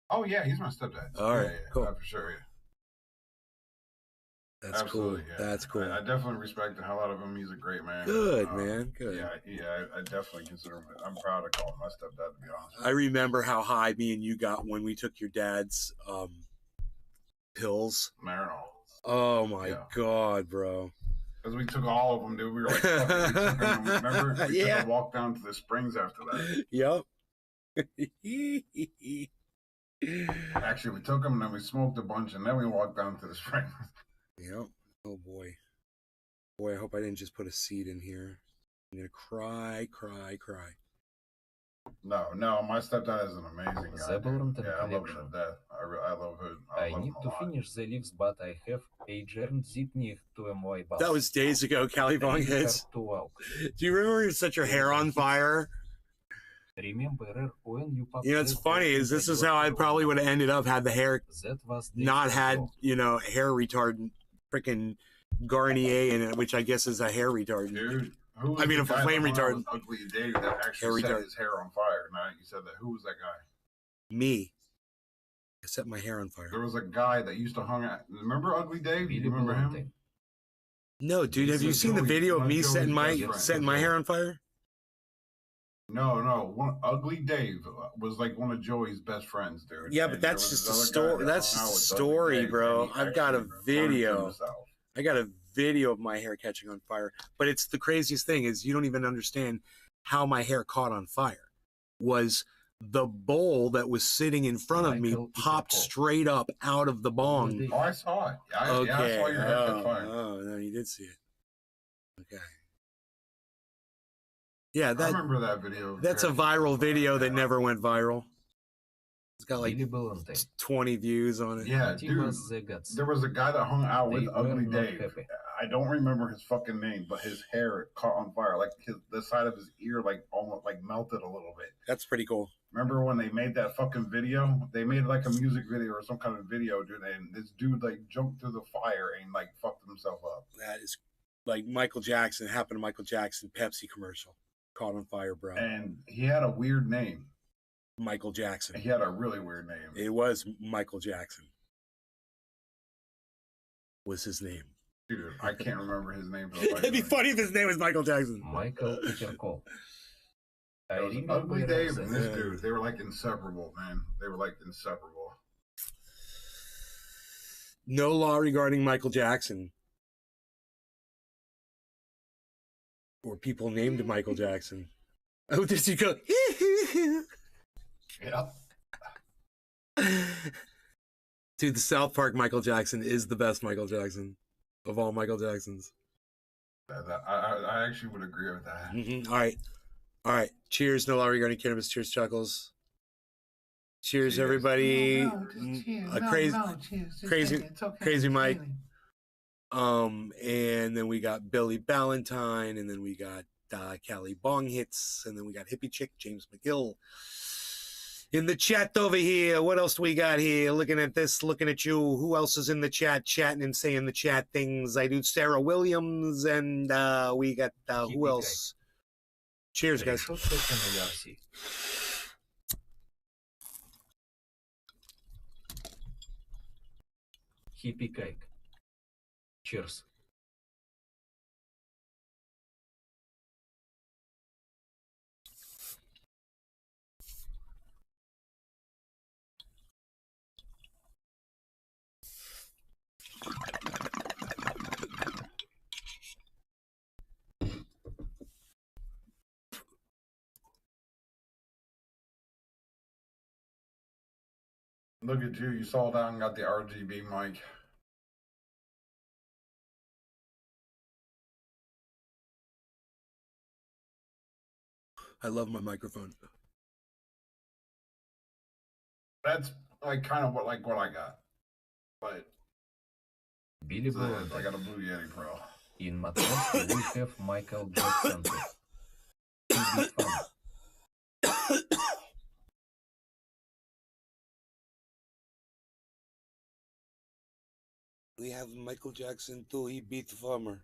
Oh yeah, he's my stepdad. All right, yeah, cool. For sure. Yeah. That's Absolutely, cool. Yeah. That's cool. I definitely respect the hell out of him. He's a great man. Good, man. Good. Yeah. I definitely consider him. I'm proud to call him my stepdad, to be honest. I remember how high me and you got when we took your dad's pills. Marinol. Oh my God, bro. Because we took all of them, dude. We were like, fuck it. We took them. Remember? We took a walk down to the springs after that. Yep. Actually, we took them and then we smoked a bunch and then we walked down to the springs. Yep. Oh boy. Boy, I hope I didn't just put a seed in here. I'm gonna cry. No, my stepdad is an amazing guy. Yeah, I love him to death. I love him. I need to finish the leaves, but I have R0n That was days ago, Cali Bong hits. Do you remember you set your hair on fire? Remember when you know, it's funny is this is how I probably would have ended up had the hair not had, hair retardant, freaking Garnier in it, which I guess is a hair retardant. Dude, I mean, a flame retardant. Ugly Dave that actually set his hair on fire. Now you said that. Who was that guy? Me. I set my hair on fire. There was a guy that used to hung out. Remember Ugly Dave? You remember him? No, dude. Have you seen the video of me setting my hair on fire? No. Ugly Dave was like one of Joey's best friends, dude. Yeah, but that's just a story. That's just a story, bro. I've got a video. I got a video of my hair catching on fire. But it's the craziest thing is you don't even understand how my hair caught on fire. Was the bowl that was sitting in front of me popped straight up out of the bong. Oh, I saw it. I saw your hair catch fire. Oh, no, you did see it. Okay. Yeah, I remember that video. That's a viral video that never went viral. It's got like 20 views on it. Yeah, dude. There was a guy that hung out with Ugly Dave. I don't remember his fucking name, but his hair caught on fire. Like the side of his ear, like almost like melted a little bit. That's pretty cool. Remember when they made that fucking video? They made like a music video or some kind of video, dude. And this dude like jumped through the fire and like fucked himself up. That is like Michael Jackson. It happened to Michael Jackson. Pepsi commercial. Caught on fire, bro. And he had a weird name. Michael Jackson. He had a really weird name. It was Michael Jackson. Was his name. Dude, I can't remember his name. It'd be funny if his name was Michael Jackson. Michael Petercole. Ugly Dave and this dude, they were like inseparable, man. They were like inseparable. No law regarding Michael Jackson. Or people named Michael Jackson. Oh, did you go? Yeah. Dude, the South Park Michael Jackson is the best Michael Jackson of all Michael Jacksons. I actually would agree with that. Mm-hmm. All right. Cheers. No law regarding cannabis. Cheers, Chuckles. Cheers, everybody. Crazy Mike. And then we got Billy Ballantyne, and then we got Cali Bong Hits, and then we got Hippie Chick, James McGill. In the chat over here, what else do we got here? Looking at this, looking at you. Who else is in the chat, chatting and saying the chat things? I do Sarah Williams, and we got who else? Cheers, guys. Hippie cake. Cheers. Look at you. You saw that and got the RGB mic. I love my microphone. That's like kind of what I got. But Billy I got a Blue Yeti Pro. In Matrosky we have Michael Jackson. We have Michael Jackson too. He beat Farmer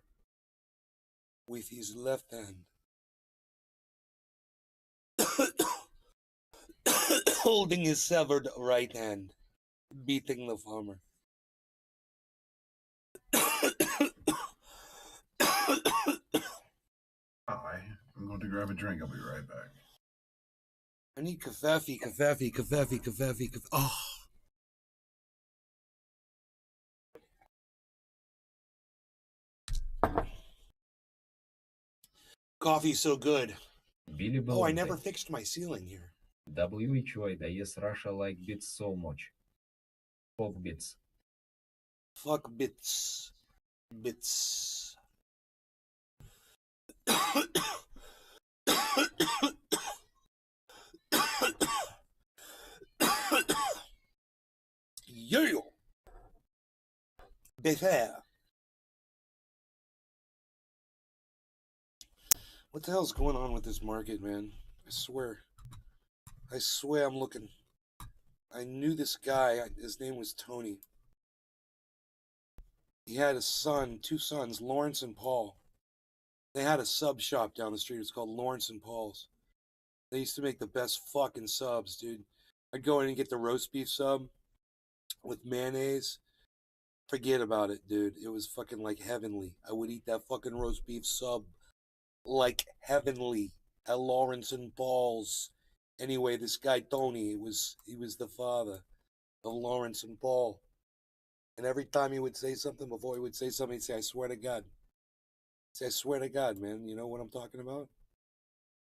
with his left hand. holding his severed right hand, beating the farmer. Hi, I'm going to grab a drink. I'll be right back. I need kafefi. Oh. Coffee's so good. Oh, I never fixed my ceiling here. WHY yes, Russia like bits so much. Pop bits. Fuck bits. Bits. Yeah. Befair. What the hell's going on with this market, man? I swear I'm looking. I knew this guy. His name was Tony. He had a son, 2 sons, Lawrence and Paul. They had a sub shop down the street. It's called Lawrence and Paul's. They used to make the best fucking subs, dude. I'd go in and get the roast beef sub with mayonnaise. Forget about it, dude. It was fucking like heavenly. I would eat that fucking roast beef sub like heavenly at Lawrence and Paul's. Anyway, this guy Tony, he was the father of Lawrence and Paul. And every time he would say something, before he would say something, he'd say, I swear to God. He'd say, I swear to God, man. You know what I'm talking about?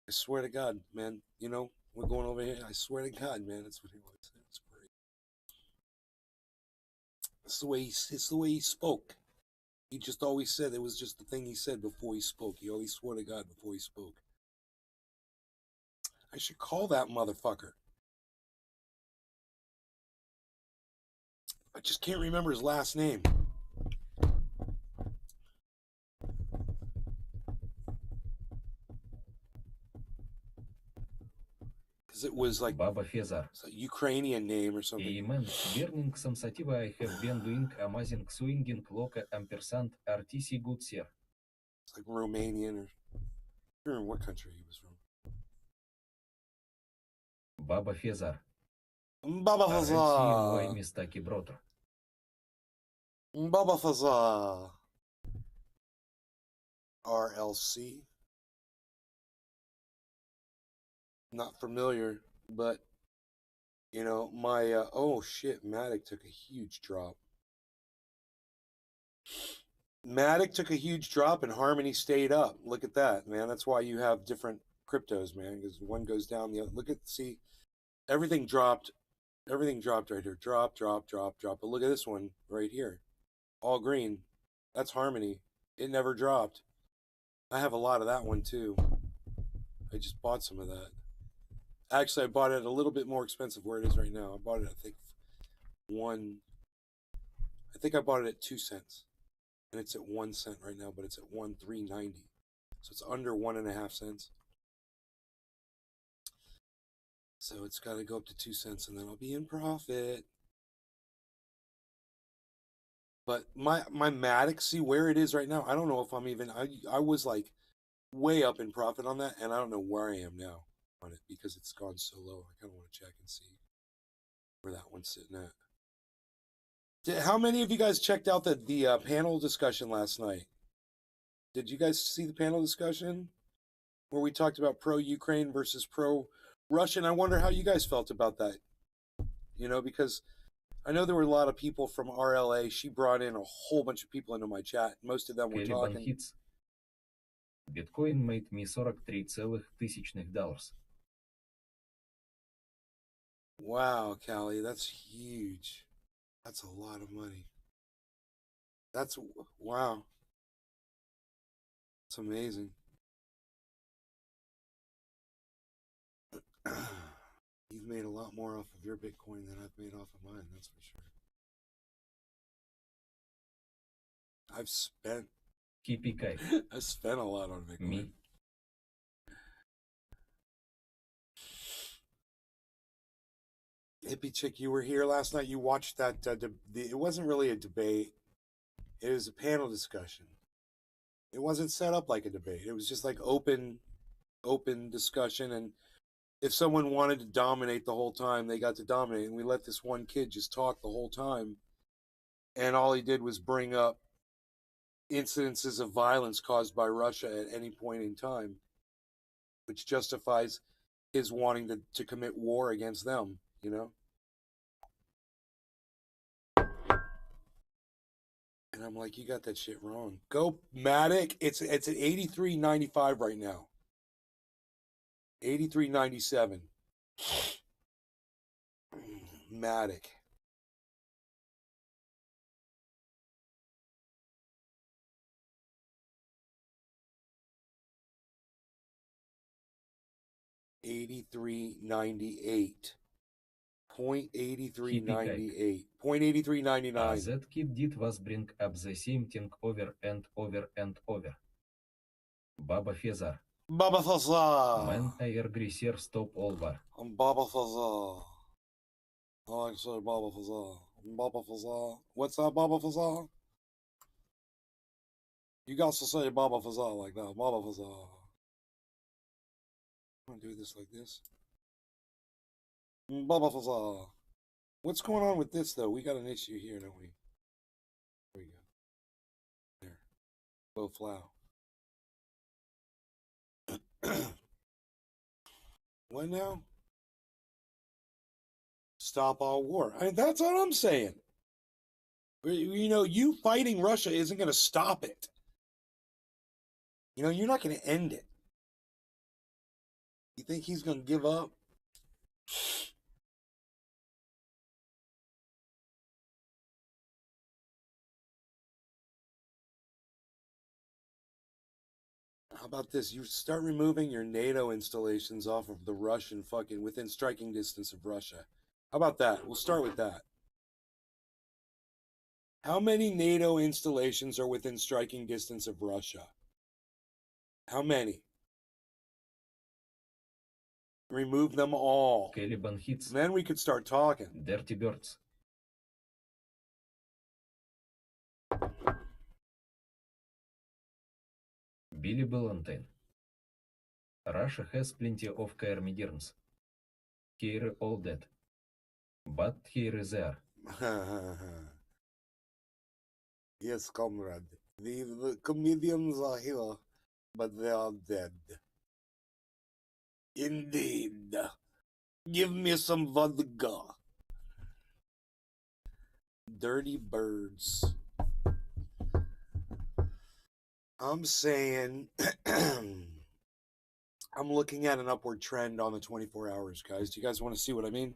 I swear to God, man. You know, we're going over here. I swear to God, man. That's what he would say. It's great. It's the way he spoke. He just always said, it was just the thing he said before he spoke. He always swore to God before he spoke. I should call that motherfucker. I just can't remember his last name. Because it was like Baba Fezar. a Ukrainian name or something. Amen. Burning some sativa I have been doing amazing swinging loca ampersand RTC good sir. It's like Romanian or I don't remember what country he was from. Baba Fezar. Baba Fazar. Mistaki brother. Baba Fazar. RLC. Not familiar, but you know, my oh shit, Matic took a huge drop. Matic took a huge drop and Harmony stayed up. Look at that, man. That's why you have different cryptos, man, because one goes down, the other. Look at, see, everything dropped right here. Drop. But look at this one right here. All green. That's Harmony. It never dropped. I have a lot of that one too. I just bought some of that. Actually, I bought it a little bit more expensive where it is right now. I bought it, I think I bought it at 2 cents. And it's at 1 cent right now, but it's at 1.390. So it's under 1.5 cents. So it's got to go up to 2 cents and then I'll be in profit. But my Matic, see where it is right now. I don't know if I'm even, I was like way up in profit on that, and I don't know where I am now on it because it's gone so low. I kind of want to check and see where that one's sitting at. How many of you guys checked out the panel discussion last night? Did you guys see the panel discussion where we talked about pro-Ukraine versus pro-Russian? I wonder how you guys felt about that. You know, because I know there were a lot of people from RLA. She brought in a whole bunch of people into my chat. Most of them were talking. Hits. Bitcoin made me $43,000. Wow, Callie, that's huge. That's a lot of money. That's, wow. It's amazing. You've made a lot more off of your Bitcoin than I've made off of mine, that's for sure. I've spent I spent a lot on Bitcoin. Me. Hippie chick, you were here last night. You watched that. It wasn't really a debate. It was a panel discussion. It wasn't set up like a debate. It was just like open discussion, and if someone wanted to dominate the whole time, they got to dominate. And we let this one kid just talk the whole time. And all he did was bring up incidences of violence caused by Russia at any point in time, which justifies his wanting to commit war against them, you know? And I'm like, you got that shit wrong. Go Matic. It's at 83.95 right now. 83.97. Matic. $83.98. 0.8398. 0.8399. That kid did was bring up the same thing over and over and over. Baba Fezar. Baba Fazar. Man, I agree, sir, stop all war. Baba Fazar. I like to say Baba Fazar. Baba Fazar. What's that, Baba Fazar? You got to say Baba Fazar like that. Baba Fazar. I'm going to do this like this. Baba Fazar. What's going on with this, though? We got an issue here, don't we? There we go. There. Low flow. What now? Stop all war. I mean, that's what I'm saying. You know, you fighting Russia isn't going to stop it. You know, you're not going to end it. You think he's going to give up? How about this? You start removing your NATO installations off of the Russian fucking within striking distance of Russia. How about that? We'll start with that. How many NATO installations are within striking distance of Russia? How many? Remove them all. Caliban hits. Then we could start talking. Dirty birds. Billy Valentine. Russia has plenty of Carmidirns. Here all dead. But here is there. Yes, comrade. The comedians are here, but they are dead. Indeed. Give me some vodka. Dirty birds. I'm saying I'm looking at an upward trend on the 24 hours, guys. Do you guys want to see what I mean?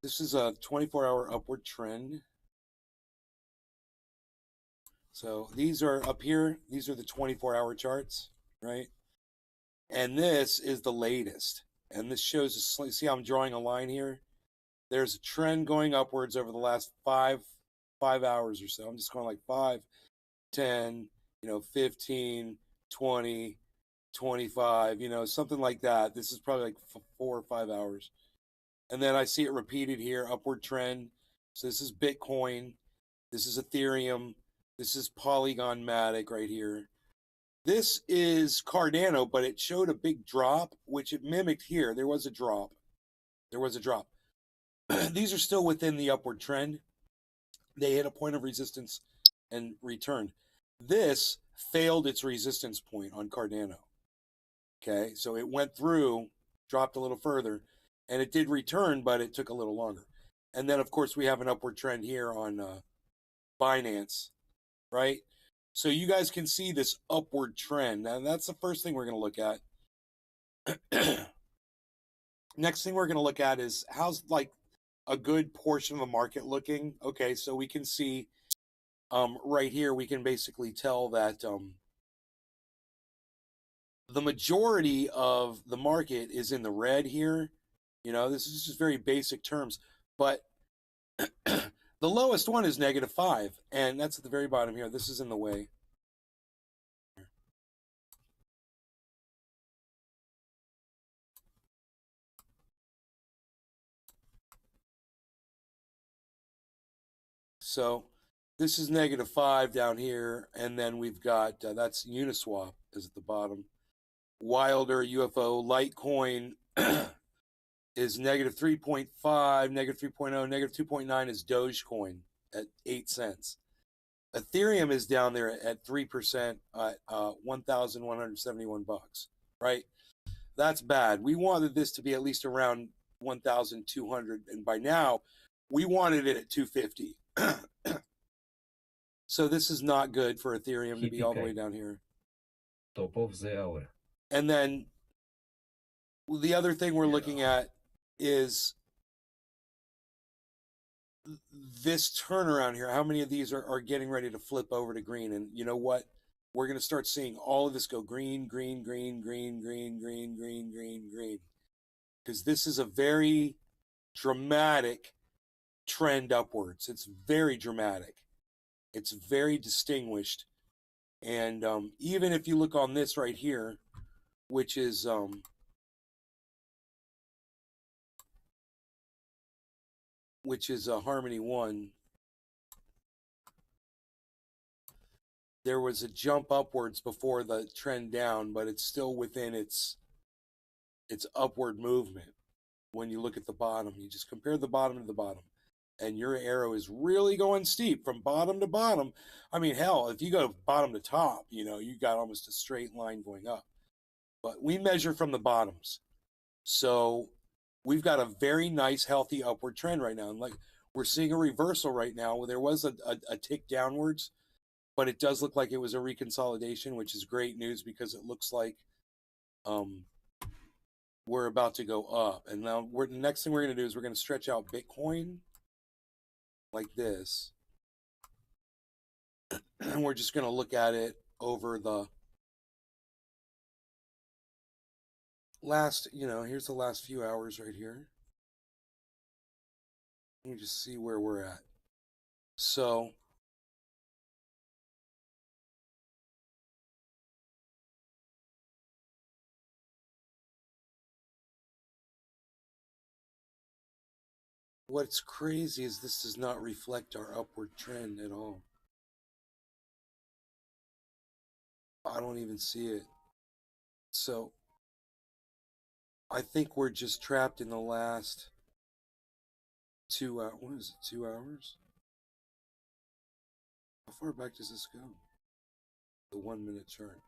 This is a 24-hour upward trend. So these are up here. These are the 24-hour charts, right? And this is the latest. And this shows, see how I'm drawing a line here? There's a trend going upwards over the last five hours or so. I'm just going like 5, 10, 15, 20, 25, something like that. This is probably like 4 or 5 hours. And then I see it repeated here, upward trend. So this is Bitcoin. This is Ethereum. This is Polygon Matic right here. This is Cardano, but it showed a big drop, which it mimicked here. There was a drop. These are still within the upward trend. They hit a point of resistance and returned. This failed its resistance point on Cardano. Okay, so it went through, dropped a little further, and it did return, but it took a little longer. And then, of course, we have an upward trend here on Binance, right? So you guys can see this upward trend. And that's the first thing we're going to look at. Next thing we're going to look at is how's like a good portion of the market looking. Okay, so we can see right here, we can basically tell that the majority of the market is in the red here. This is just very basic terms, but the lowest one is -5, and that's at the very bottom here. This is in the way. So this is -5 down here, and then we've got, that's Uniswap is at the bottom. Wilder, UFO, Litecoin, is negative 3.5, negative 3.0, negative 2.9 is Dogecoin at 8 cents. Ethereum is down there at 3% at 1,171 bucks, right? That's bad. We wanted this to be at least around 1,200, and by now we wanted it at 250. So this is not good for Ethereum to be all the way down here. Top of the hour. And then the other thing we're looking at is this turnaround here. How many of these are getting ready to flip over to green? And you know what? We're going to start seeing all of this go green, green, green, green, green, green, green, green, green. Because this is a very dramatic trend upwards. It's very dramatic. It's very distinguished. And even if you look on this right here, which is Harmony 1, there was a jump upwards before the trend down, but it's still within its upward movement. When you look at the bottom, you just compare the bottom to the bottom, and your arrow is really going steep from bottom to bottom. I mean, hell, if you go bottom to top, you know, you got almost a straight line going up. But we measure from the bottoms. So we've got a very nice, healthy upward trend right now. And like we're seeing a reversal right now. There was a tick downwards, but it does look like it was a reconsolidation, which is great news because it looks like we're about to go up. And now the next thing we're going to do is we're going to stretch out Bitcoin like this. And we're just going to look at it over the last, you know, here's the last few hours right here. You just see where we're at. So what's crazy is this does not reflect our upward trend at all. I don't even see it. So I think we're just trapped in the last 2 hours. What is it, 2 hours? How far back does this go? The 1 minute chart.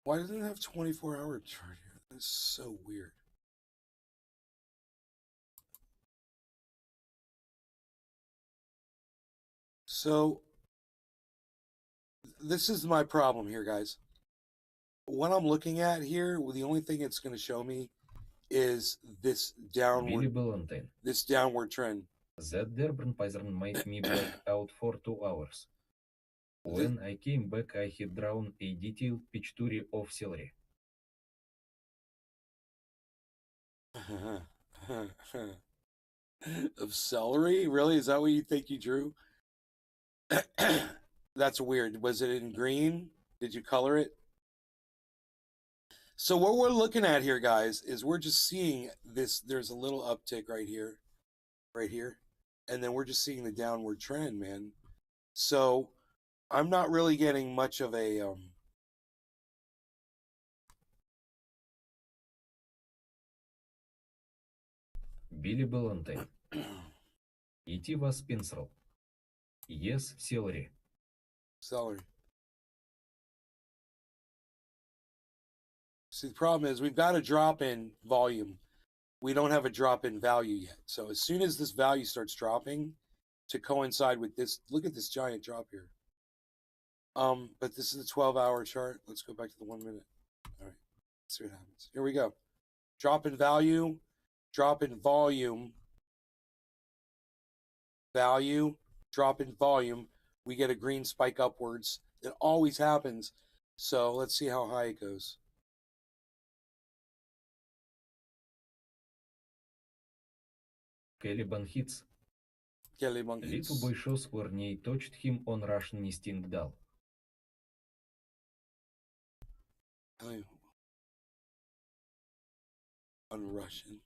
Why doesn't it have 24-hour chart here? That's so weird. So this is my problem here, guys. What I'm looking at here, well, the only thing it's going to show me is this downward trend. That R0n made me black out for 2 hours. When I came back, I had drawn a detailed picture of celery. Of celery? Really? Is that what you think you drew? That's weird. Was it in green? Did you color it? So what we're looking at here, guys, is we're just seeing this. There's a little uptick right here. And then we're just seeing the downward trend, man. So I'm not really getting much of a Billy Valentine. It was pencil. Yes, celery. Celery. See, the problem is we've got a drop in volume. We don't have a drop in value yet. So as soon as this value starts dropping to coincide with this, look at this giant drop here. But this is the 12-hour chart. Let's go back to the 1 minute. All right, let's see what happens. Here we go. Drop in value, drop in volume, value, drop in volume. We get a green spike upwards. It always happens. So let's see how high it goes. Caliban hits. Little boy shows where Ney touched him on Russian nesting doll. On Russian.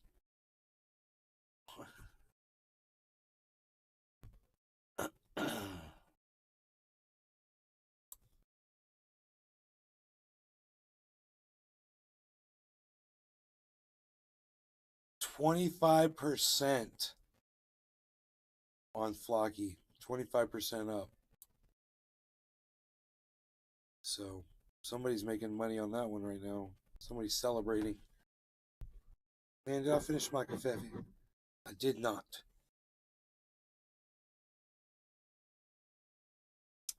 25% on Flocky. 25% up. So somebody's making money on that one right now. Somebody's celebrating. Man, did I finish my coffee? I did not.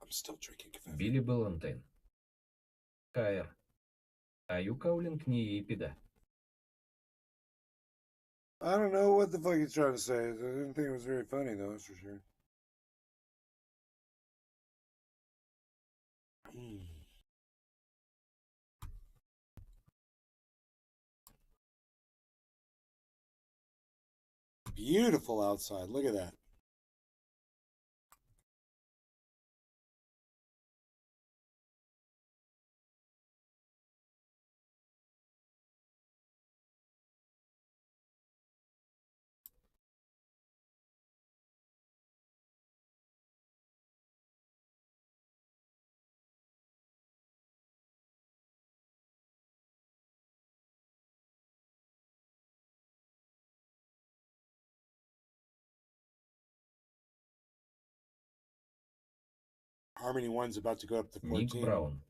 I'm still drinking coffee. Billy Valentine. KR. Are you calling me Ipida? I don't know what the fuck he's trying to say. I didn't think it was very funny, though, that's for sure. Beautiful outside. Look at that. Harmony 1's about to go up to 14. Nick Brown.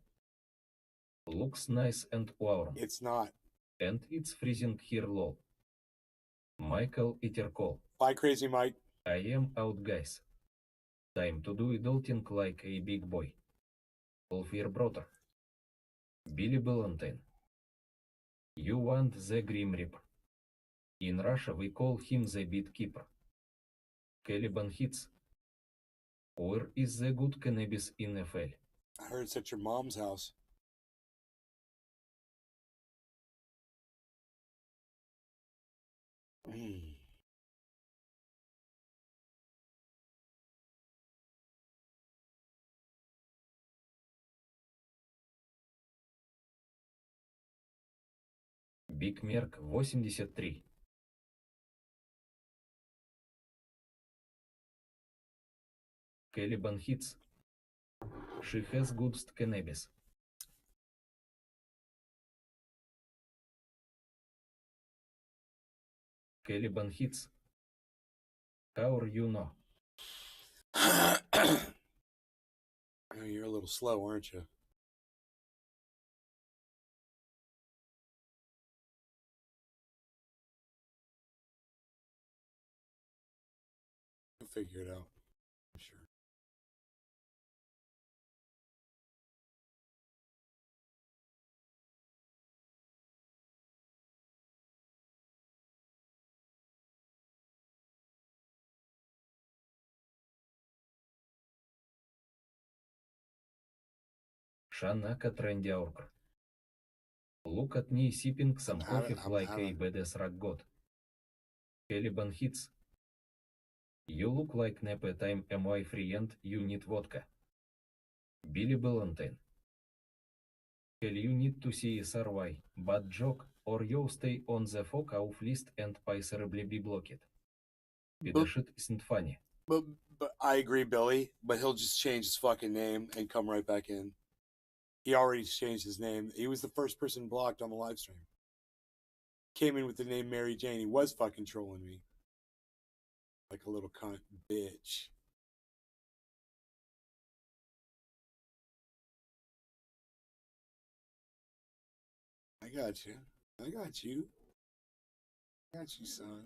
Looks nice and warm. It's not. And it's freezing here lol. Michael Itercol. Bye, Crazy Mike. I am out, guys. Time to do adulting like a big boy. Ulfir Broter. Billy Valentine. You want the Grim Reaper. In Russia we call him the Beat Keeper. Caliban hits. Where is the good cannabis in FL? I heard it's at your mom's house. Big Merc 83. Caliban hits. She has good cannabis. Caliban hits. How are you know? You're a little slow, aren't you? You'll figure it out, I'm sure. Shanaka Trendiaurkr. Look at me sipping some coffee like a badass rock god. Caliban hits. You look like Nepe time my friend, you need vodka. Billy Valentine. Hell, you need to see SRY, bad joke, or you stay on the fuck off list and miserably be blocked. The shit isn't funny. But I agree, Billy, but he'll just change his fucking name and come right back in. He already changed his name. He was the first person blocked on the live stream. Came in with the name Mary Jane. He was fucking trolling me. Like a little cunt bitch. I got you. I got you. I got you, son.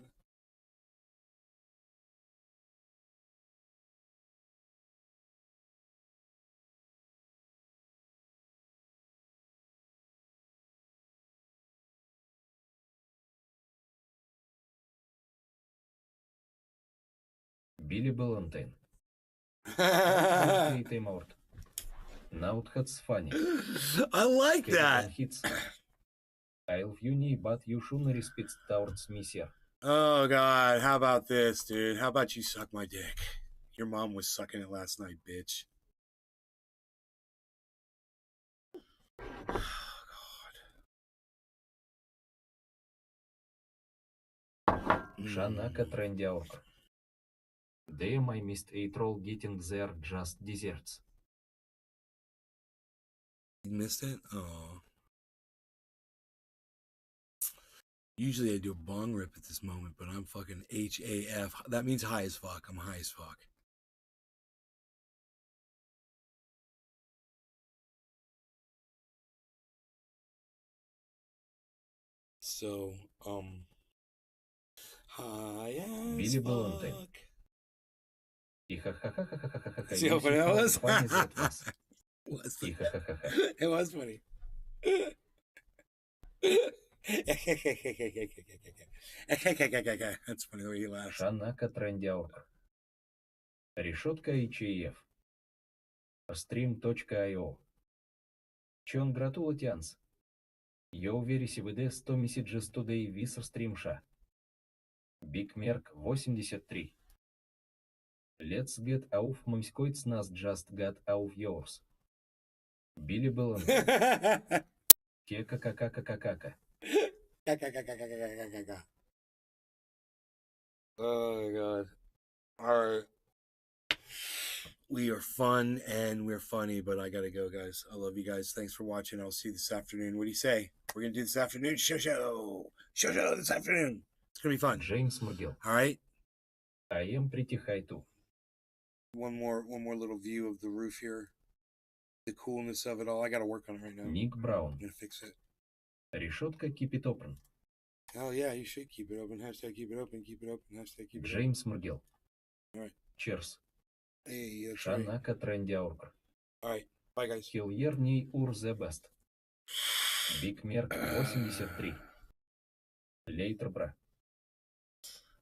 Billy Valentine. Now that's funny. I like that. Hits. I love you, but you shouldn't respect towards me, sir. Oh, God. How about this, dude? How about you suck my dick? Your mom was sucking it last night, bitch. Oh, God. Shanaka Trendiaurkr. Damn, I missed a troll getting there just desserts. You missed it? Oh. Usually I do a bong rip at this moment, but I'm fucking HAF. That means high as fuck. I'm high as fuck. So, high as Billy Valentine. fuck. Тихо-ха-ха-ха-ха-ха-ха-ха. See how funny that was? Funny that was. Was funny. Тихо-ха-ха-ха. It was funny. That's funny the way he laughs. Шанака Трендяурк. Решетка ICF. Stream.io. Чон гратулатянс. Йоу вериси ВД 100 месседжес тудей висер стримша. Биг Мерк 83. Let's get auf мамськойц нас just got auf yours. Билли Беллан. Кека-ка-ка-ка-ка-ка. Oh god. Our we are fun and we're funny, but I gotta go, guys. I love you guys. Thanks for watching. I'll see you this afternoon. What do you say? We're gonna do this afternoon? Show this afternoon. It's gonna be fun. Джеймс Мургел. All right. I am pretty high too. One more little view of the roof here. The coolness of it all. I gotta work on it right now. Ник Браун. I'm gonna fix it. Решетка keep it open. Hell yeah, you should keep it open. Hashtag keep it open. Keep it open. Hashtag keep it open. Джеймс Мургел. All right. Cheers. Hey, that's right. Шанака Трендяурк. All right. Bye, guys. Хилерний ур the best. Биг Мерк 83. Лейтер бра.